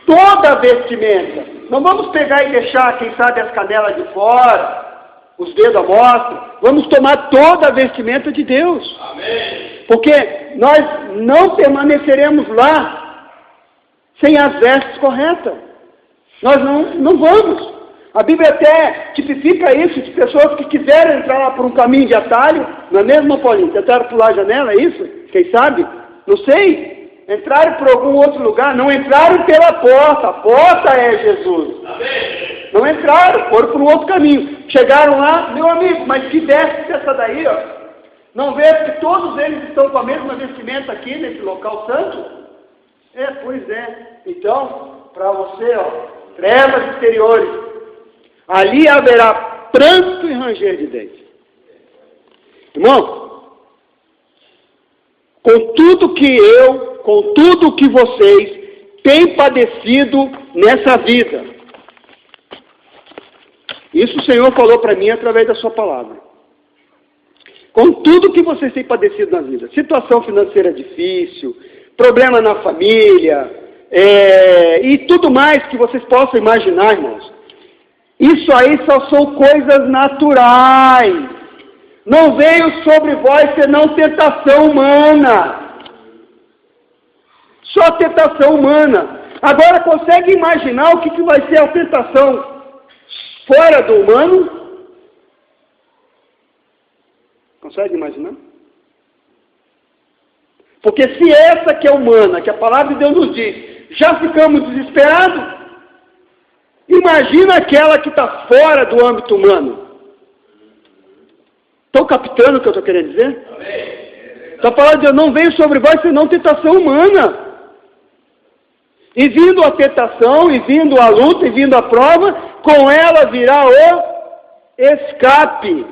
toda a vestimenta. Não vamos pegar e deixar, quem sabe, as canelas de fora, os dedos à mostra. Vamos tomar toda a vestimenta de Deus. Porque nós não permaneceremos lá sem as vestes corretas. Nós não vamos. A Bíblia até tipifica isso de pessoas que quiserem entrar lá por um caminho de atalho. Não é mesmo, Paulinho? Tentaram pular a janela, é isso? Quem sabe? Não sei. Entraram por algum outro lugar. Não entraram pela porta. A porta é Jesus. Não entraram, foram por um outro caminho. Chegaram lá, meu amigo, mas que veste essa daí, ó? Não vê que todos eles estão com a mesma vestimenta aqui nesse local santo? Pois é. Então, para você, ó, trevas exteriores. Ali haverá pranto e ranger de dentes. Irmão, com tudo que vocês têm padecido nessa vida, isso o Senhor falou para mim através da sua palavra. Com tudo que vocês têm padecido na vida, situação financeira difícil, problema na família, e tudo mais que vocês possam imaginar, irmãos. Isso aí só são coisas naturais. Não veio sobre vós senão tentação humana. Só tentação humana. Agora consegue imaginar o que vai ser a tentação fora do humano? Consegue imaginar? Porque se essa que é humana, que a palavra de Deus nos diz, já ficamos desesperados, imagina aquela que está fora do âmbito humano. Estão captando o que eu estou querendo dizer? Está falando de Deus, não veio sobre vós senão tentação humana. E vindo a tentação, e vindo a luta, e vindo a prova, com ela virá o escape.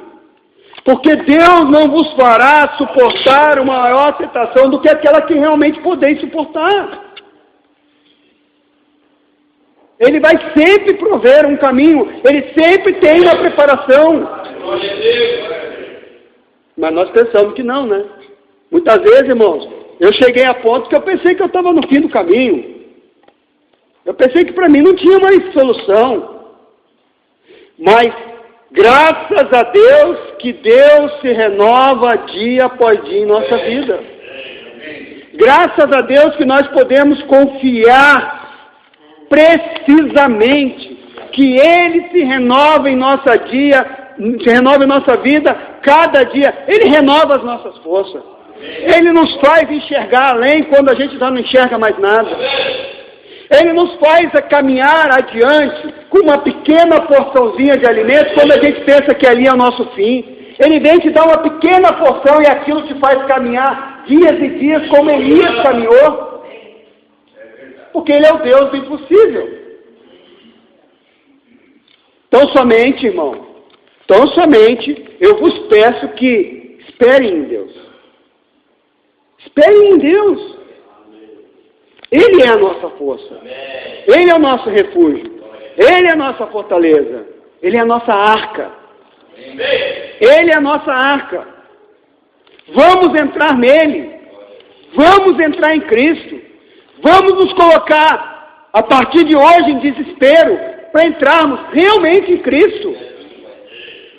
Porque Deus não vos fará suportar uma maior tentação do que aquela que realmente podeis suportar. Ele vai sempre prover um caminho. Ele sempre tem uma preparação. Mas nós pensamos que não, né? Muitas vezes, irmãos, eu cheguei a ponto que eu pensei que eu estava no fim do caminho. Eu pensei que para mim não tinha mais solução. Mas, graças a Deus, que Deus se renova dia após dia em nossa vida. Graças a Deus que nós podemos confiar precisamente que Ele se renova em nossa vida, cada dia. Ele renova as nossas forças. Ele nos faz enxergar além quando a gente já não enxerga mais nada. Ele nos faz caminhar adiante com uma pequena porçãozinha de alimento quando a gente pensa que ali é o nosso fim. Ele vem te dar uma pequena porção e aquilo te faz caminhar dias e dias como Elias caminhou. Porque Ele é o Deus do impossível. Tão somente, irmão, eu vos peço que esperem em Deus. Esperem em Deus. Ele é a nossa força. Ele é o nosso refúgio. Ele é a nossa fortaleza. Ele é a nossa arca. Ele é a nossa arca. Vamos entrar nele. Vamos entrar em Cristo. Vamos nos colocar, a partir de hoje, em desespero, para entrarmos realmente em Cristo.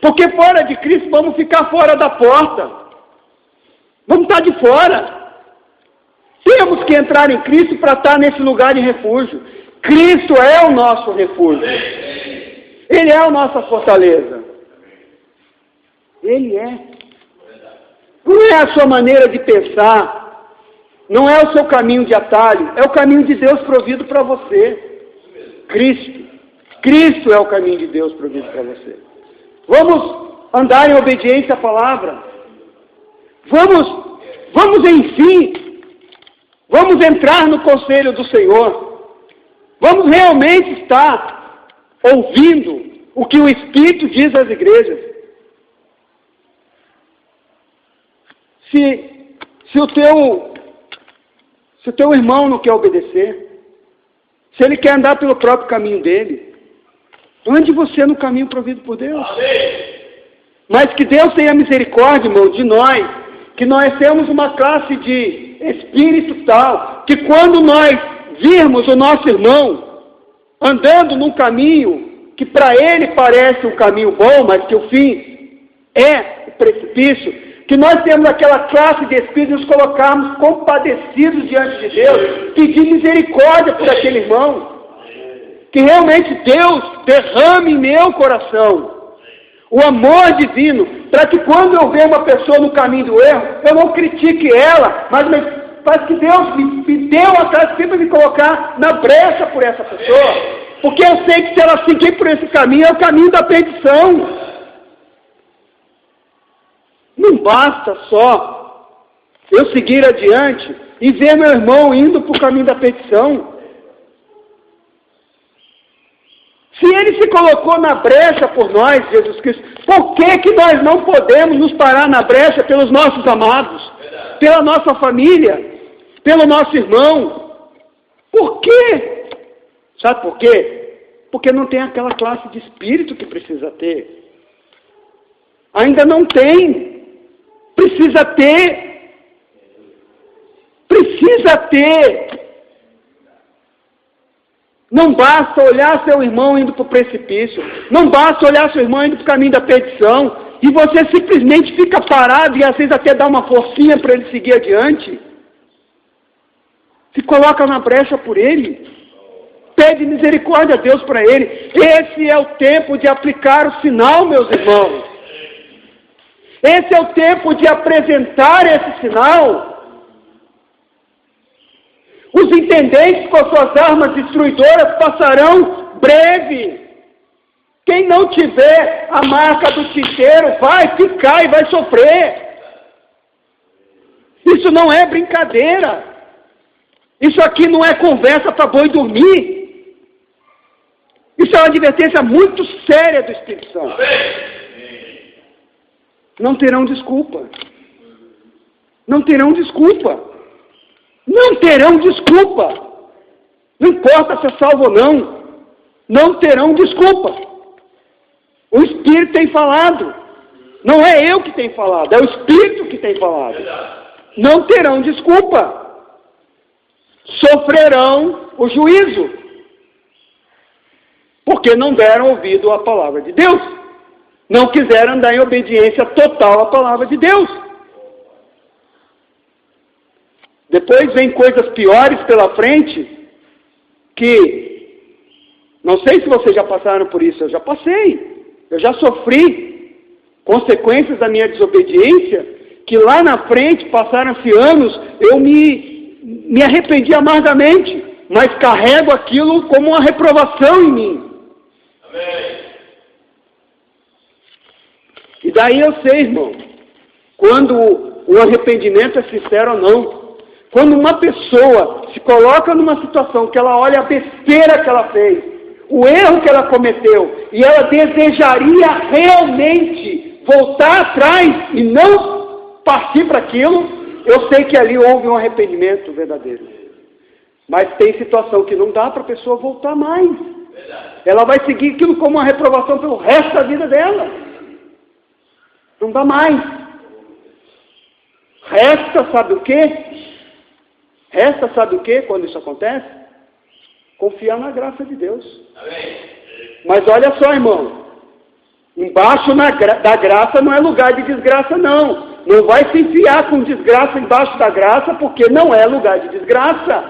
Porque fora de Cristo, vamos ficar fora da porta. Vamos estar de fora. Temos que entrar em Cristo para estar nesse lugar de refúgio. Cristo é o nosso refúgio. Ele é a nossa fortaleza. Ele é. Não é a sua maneira de pensar. Não é o seu caminho de atalho, é o caminho de Deus provido para você. Cristo. Cristo é o caminho de Deus provido para você. Vamos andar em obediência à palavra. Vamos enfim, vamos entrar no conselho do Senhor. Vamos realmente estar ouvindo o que o Espírito diz às igrejas. Se o teu irmão não quer obedecer, se ele quer andar pelo próprio caminho dele, Ande você no caminho provido por Deus. Mas que Deus tenha misericórdia, irmão, de nós, que nós temos uma classe de espírito tal, que quando nós virmos o nosso irmão andando num caminho que para ele parece um caminho bom, mas que o fim é o precipício, que nós temos aquela classe de espíritos nos colocarmos compadecidos diante de Deus, pedir misericórdia por aquele irmão, que realmente Deus derrame em meu coração o amor divino, para que quando eu ver uma pessoa no caminho do erro, eu não critique ela, mas que Deus me deu a graça sempre me colocar na brecha por essa pessoa, porque eu sei que se ela seguir por esse caminho, é o caminho da perdição. Não basta só eu seguir adiante e ver meu irmão indo para o caminho da perdição. Se ele se colocou na brecha por nós, Jesus Cristo, por que nós não podemos nos parar na brecha pelos nossos amados, pela nossa família, pelo nosso irmão? Por quê? Sabe por quê? Porque não tem aquela classe de espírito que precisa ter. Ainda não tem. Precisa ter. Precisa ter. Não basta olhar seu irmão indo para o precipício. Não basta olhar seu irmão indo para o caminho da perdição. E você simplesmente fica parado e às vezes até dá uma forcinha para ele seguir adiante. Se coloca na brecha por ele. Pede misericórdia a Deus para ele. Esse é o tempo de aplicar o sinal, meus irmãos. Esse é o tempo de apresentar esse sinal. Os intendentes com suas armas destruidoras passarão breve. Quem não tiver a marca do tinteiro vai ficar e vai sofrer. Isso não é brincadeira. Isso aqui não é conversa para boi dormir. Isso é uma advertência muito séria do Espírito Santo. Não terão desculpa. Não terão desculpa. Não terão desculpa. Não importa se é salvo ou não. Não terão desculpa. O Espírito tem falado. Não é eu que tenho falado. É o Espírito que tem falado. Não terão desculpa. Sofrerão o juízo. Porque não deram ouvido à palavra de Deus. Não quiseram andar em obediência total à palavra de Deus. Depois vem coisas piores pela frente, que, não sei se vocês já passaram por isso, eu já passei, eu já sofri consequências da minha desobediência, que lá na frente, passaram-se anos, eu me arrependi amargamente, mas carrego aquilo como uma reprovação em mim. Amém. E daí eu sei, irmão, quando o arrependimento é sincero ou não. Quando uma pessoa se coloca numa situação que ela olha a besteira que ela fez, o erro que ela cometeu, e ela desejaria realmente voltar atrás e não partir para aquilo, eu sei que ali houve um arrependimento verdadeiro. Mas tem situação que não dá para a pessoa voltar mais. Ela vai seguir aquilo como uma reprovação pelo resto da vida dela. Não dá mais. Resta, sabe o quê? Resta, sabe o que quando isso acontece? Confiar na graça de Deus. Amém. Mas olha só, irmão. Embaixo da graça não é lugar de desgraça, não. Não vai se enfiar com desgraça embaixo da graça, porque não é lugar de desgraça.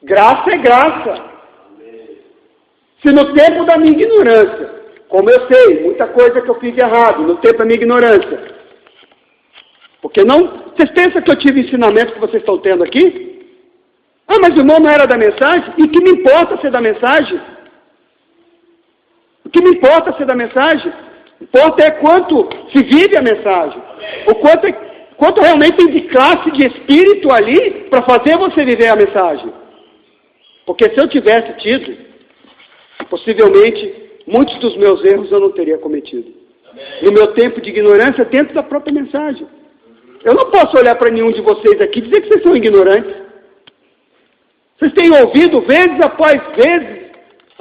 Graça é graça. Amém. Se no tempo da minha ignorância, como eu sei, muita coisa que eu fiz de errado, no tempo da minha ignorância, porque não... Vocês pensam que eu tive ensinamento que vocês estão tendo aqui? Ah, mas o irmão não era da mensagem? E que me importa ser da mensagem? O que me importa ser da mensagem? O que importa é quanto se vive a mensagem. O quanto realmente tem de classe de espírito ali para fazer você viver a mensagem. Porque se eu tivesse tido, possivelmente, muitos dos meus erros eu não teria cometido. No meu tempo de ignorância, dentro da própria mensagem. Eu não posso olhar para nenhum de vocês aqui e dizer que vocês são ignorantes. Vocês têm ouvido vezes após vezes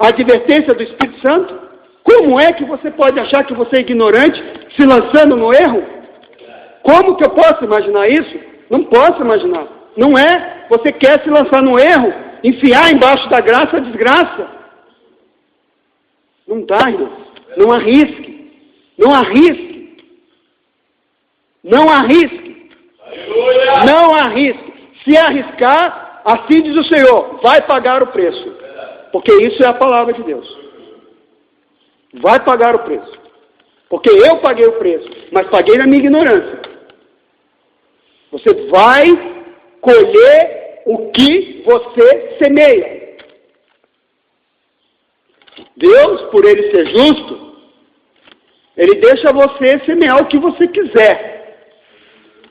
A advertência do Espírito Santo? Como é que você pode achar que você é ignorante se lançando no erro? Como que eu posso imaginar isso? Não posso imaginar. Não é? Você quer se lançar no erro, enfiar embaixo da graça a desgraça. Não dá, irmão. Não arrisque. Não arrisque. Não arrisque. Não arrisque. Se arriscar, assim diz o Senhor, vai pagar o preço. Porque isso é a palavra de Deus. Vai pagar o preço. Porque eu paguei o preço, mas paguei na minha ignorância. Você vai colher o que você semeia. Deus, por Ele ser justo, Ele deixa você semear o que você quiser.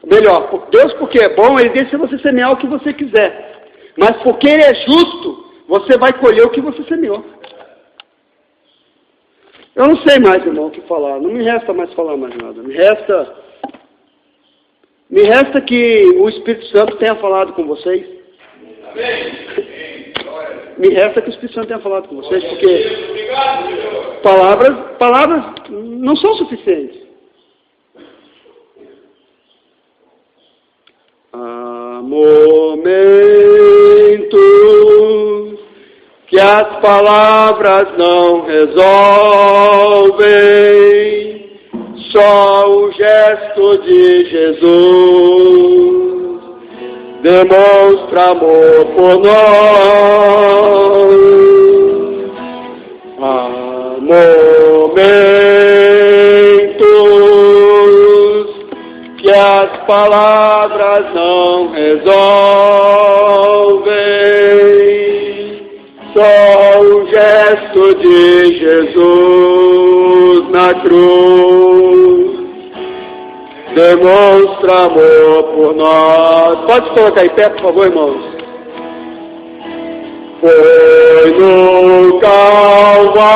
Melhor, Deus, porque é bom, Ele deixa você semear o que você quiser. Mas porque Ele é justo, você vai colher o que você semeou. Eu não sei mais, irmão, o que falar. Não me resta mais falar mais nada. Me resta que o Espírito Santo tenha falado com vocês. Me resta que o Espírito Santo tenha falado com vocês, porque palavras não são suficientes. Há momentos que as palavras não resolvem, só o gesto de Jesus demonstra amor por nós. Há momentos que as palavras não resolvem, só o gesto de Jesus na cruz demonstra amor por nós. Pode colocar em pé, por favor, irmãos. Foi no Calvário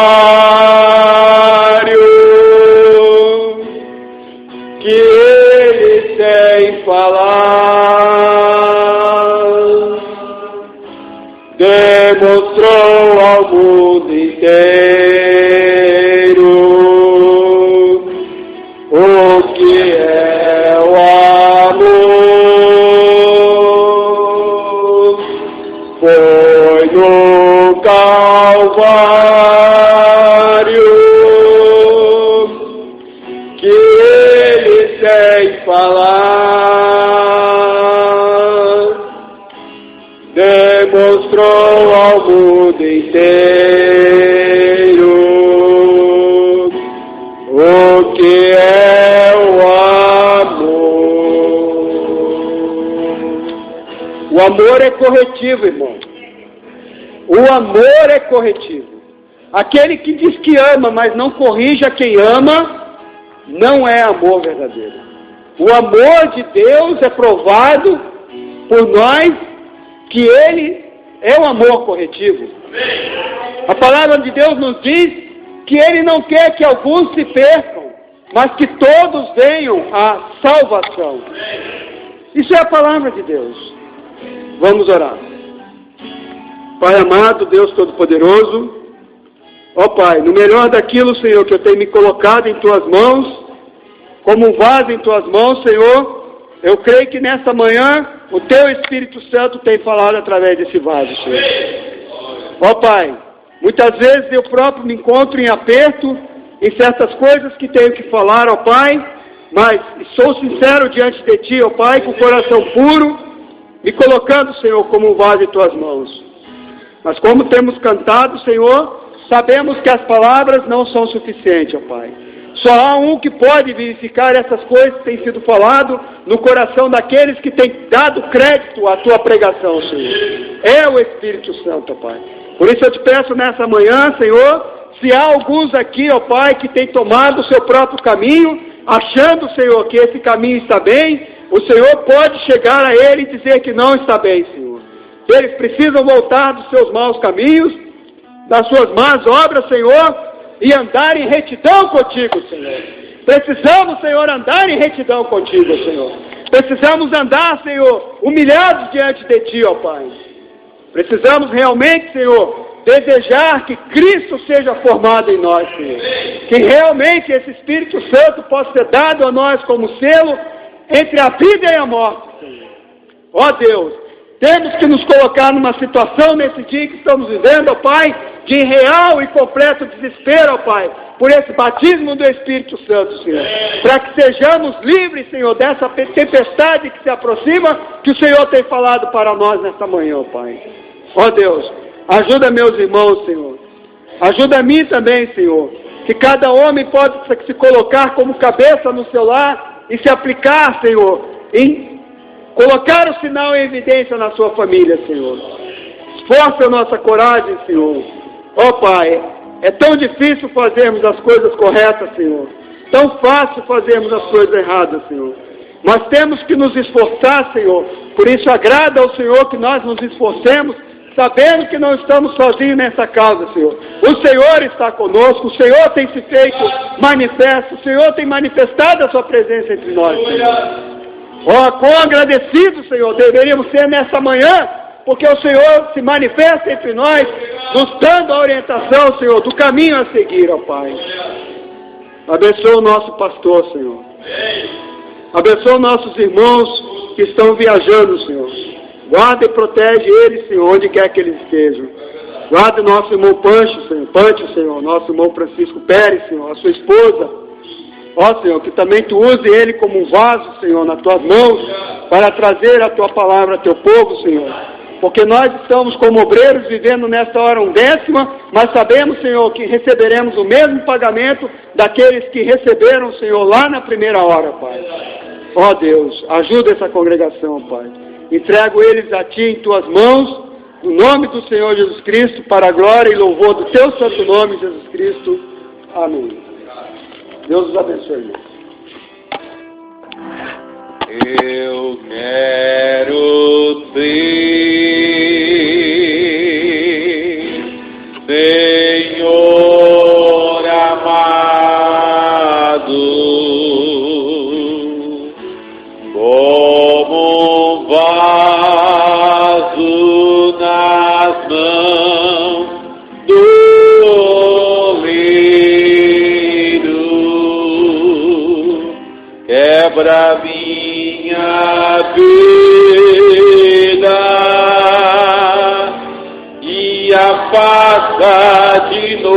que Ele, sem falar, demonstrou ao mundo inteiro o que é o amor. Foi no Calvário que Ele, sem falar, demonstrou ao mundo inteiro o que é o amor. O amor é corretivo, irmão. O amor é corretivo. Aquele que diz que ama, mas não corrige a quem ama, não é amor verdadeiro. O amor de Deus é provado por nós que Ele é o amor corretivo. A palavra de Deus nos diz que Ele não quer que alguns se percam, mas que todos venham à salvação. Isso é a palavra de Deus. Vamos orar. Pai amado, Deus Todo-Poderoso, ó Pai, no melhor daquilo, Senhor, que eu tenho me colocado em Tuas mãos, como um vaso em Tuas mãos, Senhor, eu creio que nesta manhã o Teu Espírito Santo tem falado através desse vaso, Senhor. Ó Pai, muitas vezes eu próprio me encontro em aperto em certas coisas que tenho que falar, ó Pai, mas sou sincero diante de Ti, ó Pai, com o coração puro, me colocando, Senhor, como um vaso em Tuas mãos. Mas como temos cantado, Senhor, sabemos que as palavras não são suficientes, ó Pai. Só há um que pode verificar essas coisas que têm sido falado no coração daqueles que têm dado crédito à Tua pregação, Senhor. É o Espírito Santo, ó Pai. Por isso eu te peço nessa manhã, Senhor, se há alguns aqui, ó Pai, que têm tomado o seu próprio caminho, achando, Senhor, que esse caminho está bem, o Senhor pode chegar a ele e dizer que não está bem, Senhor. Eles precisam voltar dos seus maus caminhos, das suas más obras, Senhor, e andar em retidão contigo, Senhor. Precisamos, Senhor, andar em retidão contigo, Senhor. Precisamos andar, Senhor, humilhados diante de Ti, ó Pai. Precisamos realmente, Senhor, desejar que Cristo seja formado em nós, Senhor. Que realmente esse Espírito Santo possa ser dado a nós como selo entre a vida e a morte, Senhor. Ó Deus, temos que nos colocar numa situação nesse dia que estamos vivendo, ó Pai, de real e completo desespero, ó Pai, por esse batismo do Espírito Santo, Senhor. Para que sejamos livres, Senhor, dessa tempestade que se aproxima, que o Senhor tem falado para nós nesta manhã, ó Pai. Ó Deus, ajuda meus irmãos, Senhor. Ajuda a mim também, Senhor. Que cada homem pode se colocar como cabeça no seu lar e se aplicar, Senhor, em colocar o sinal em evidência na sua família, Senhor. Esforça a nossa coragem, Senhor. Ó Pai, é tão difícil fazermos as coisas corretas, Senhor. Tão fácil fazermos as coisas erradas, Senhor. Nós temos que nos esforçar, Senhor. Por isso agrada ao Senhor que nós nos esforcemos, sabendo que não estamos sozinhos nessa causa, Senhor. O Senhor está conosco, o Senhor tem se feito manifesto, o Senhor tem manifestado a sua presença entre nós, Senhor. Ó, quão agradecidos, Senhor, deveríamos ser nessa manhã, porque o Senhor se manifesta entre nós, nos dando a orientação, Senhor, do caminho a seguir, ó Pai. Abençoa o nosso pastor, Senhor. Abençoa nossos irmãos que estão viajando, Senhor. Guarda e protege eles, Senhor, onde quer que eles estejam. Guarda o nosso irmão Pancho, Senhor, nosso irmão Francisco Pérez, Senhor, a sua esposa. Ó, Senhor, que também Tu use ele como um vaso, Senhor, nas Tuas mãos, para trazer a Tua palavra a Teu povo, Senhor. Porque nós estamos como obreiros vivendo nesta hora 1/10, mas sabemos, Senhor, que receberemos o mesmo pagamento daqueles que receberam, Senhor, lá na primeira hora, Pai. Ó Deus, ajuda essa congregação, Pai. Entrego eles a Ti em Tuas mãos, no nome do Senhor Jesus Cristo, para a glória e louvor do Teu santo nome, Jesus Cristo. Amém. Deus os abençoe. Eu quero ser, Senhor amado, como um vaso nas mãos do oleiro. Quebra minha vida e afasta de novo.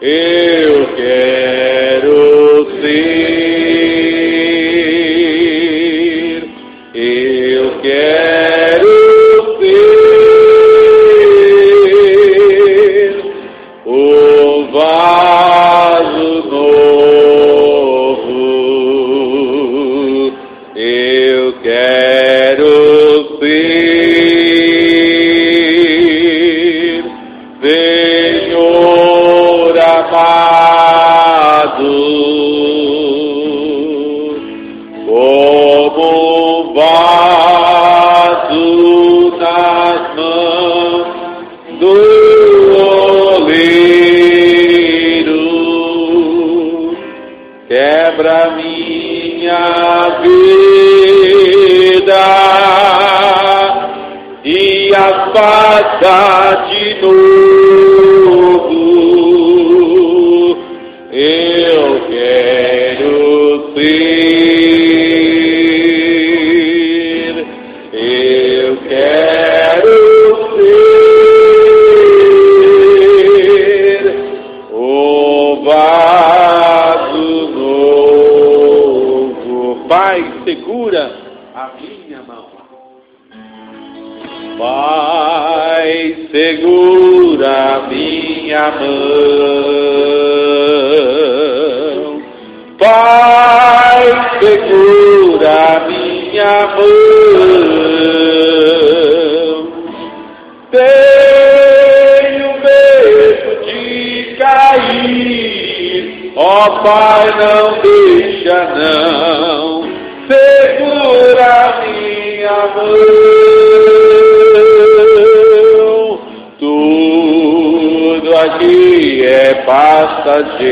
Eu quero ser, eu quero ser o vaso novo. Eu quero ser, Senhor amado, como um vaso nas mãos do oleiro. Quebra minha vida e afasta de novo. Eu quero ser, eu quero ser o vaso novo. Pai, segura a minha mão. Pai, segura a minha mão. Pai, segura a minha mão. Tenho medo de cair. Ó Pai, não deixa não. Segura a minha mão. Tudo aqui é passageiro.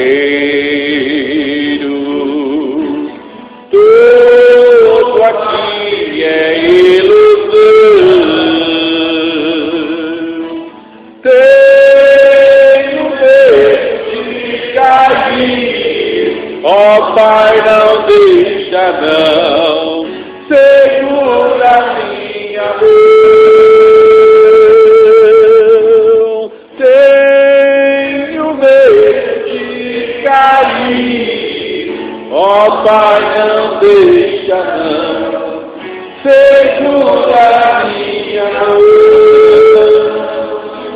Tudo aqui é não. Segura minha mão. Tenho medo de cair. Ó Pai, não deixa não. Segura minha mão.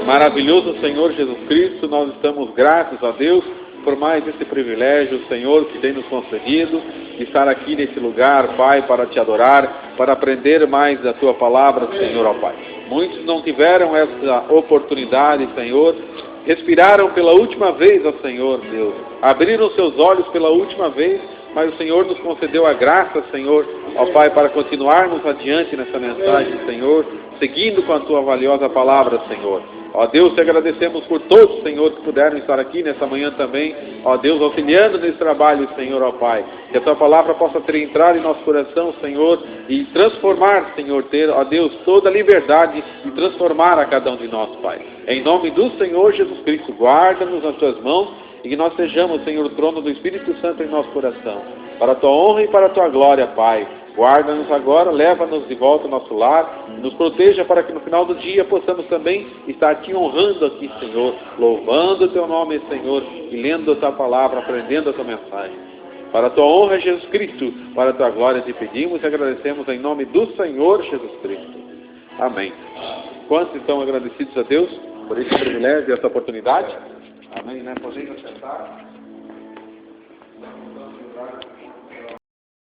Maravilhoso Senhor Jesus Cristo, nós estamos gratos a Deus por mais esse privilégio, Senhor, que tem nos concedido, de estar aqui nesse lugar, Pai, para te adorar, para aprender mais da Tua palavra, Senhor, ó Pai. Muitos não tiveram essa oportunidade, Senhor, respiraram pela última vez, ó Senhor, Deus, abriram seus olhos pela última vez, mas o Senhor nos concedeu a graça, Senhor, ó Pai, para continuarmos adiante nessa mensagem, Senhor, seguindo com a Tua valiosa palavra, Senhor. Ó Deus, te agradecemos por todos, Senhor, que puderam estar aqui nessa manhã também. Ó Deus, auxiliando nesse trabalho, Senhor, ó Pai. Que a Tua palavra possa ter entrado em nosso coração, Senhor, e transformar, Senhor, ter, ó Deus, toda a liberdade de transformar a cada um de nós, Pai. Em nome do Senhor Jesus Cristo, guarda-nos nas Tuas mãos e que nós sejamos, Senhor, o trono do Espírito Santo em nosso coração. Para a Tua honra e para a Tua glória, Pai. Guarda-nos agora, leva-nos de volta ao nosso lar, nos proteja para que no final do dia possamos também estar te honrando aqui, Senhor, louvando o Teu nome, Senhor, e lendo a Tua palavra, aprendendo a Tua mensagem. Para a Tua honra, Jesus Cristo, para a Tua glória te pedimos e agradecemos em nome do Senhor Jesus Cristo. Amém. Quantos estão agradecidos a Deus por esse privilégio e essa oportunidade? Amém, né? Podemos sentar.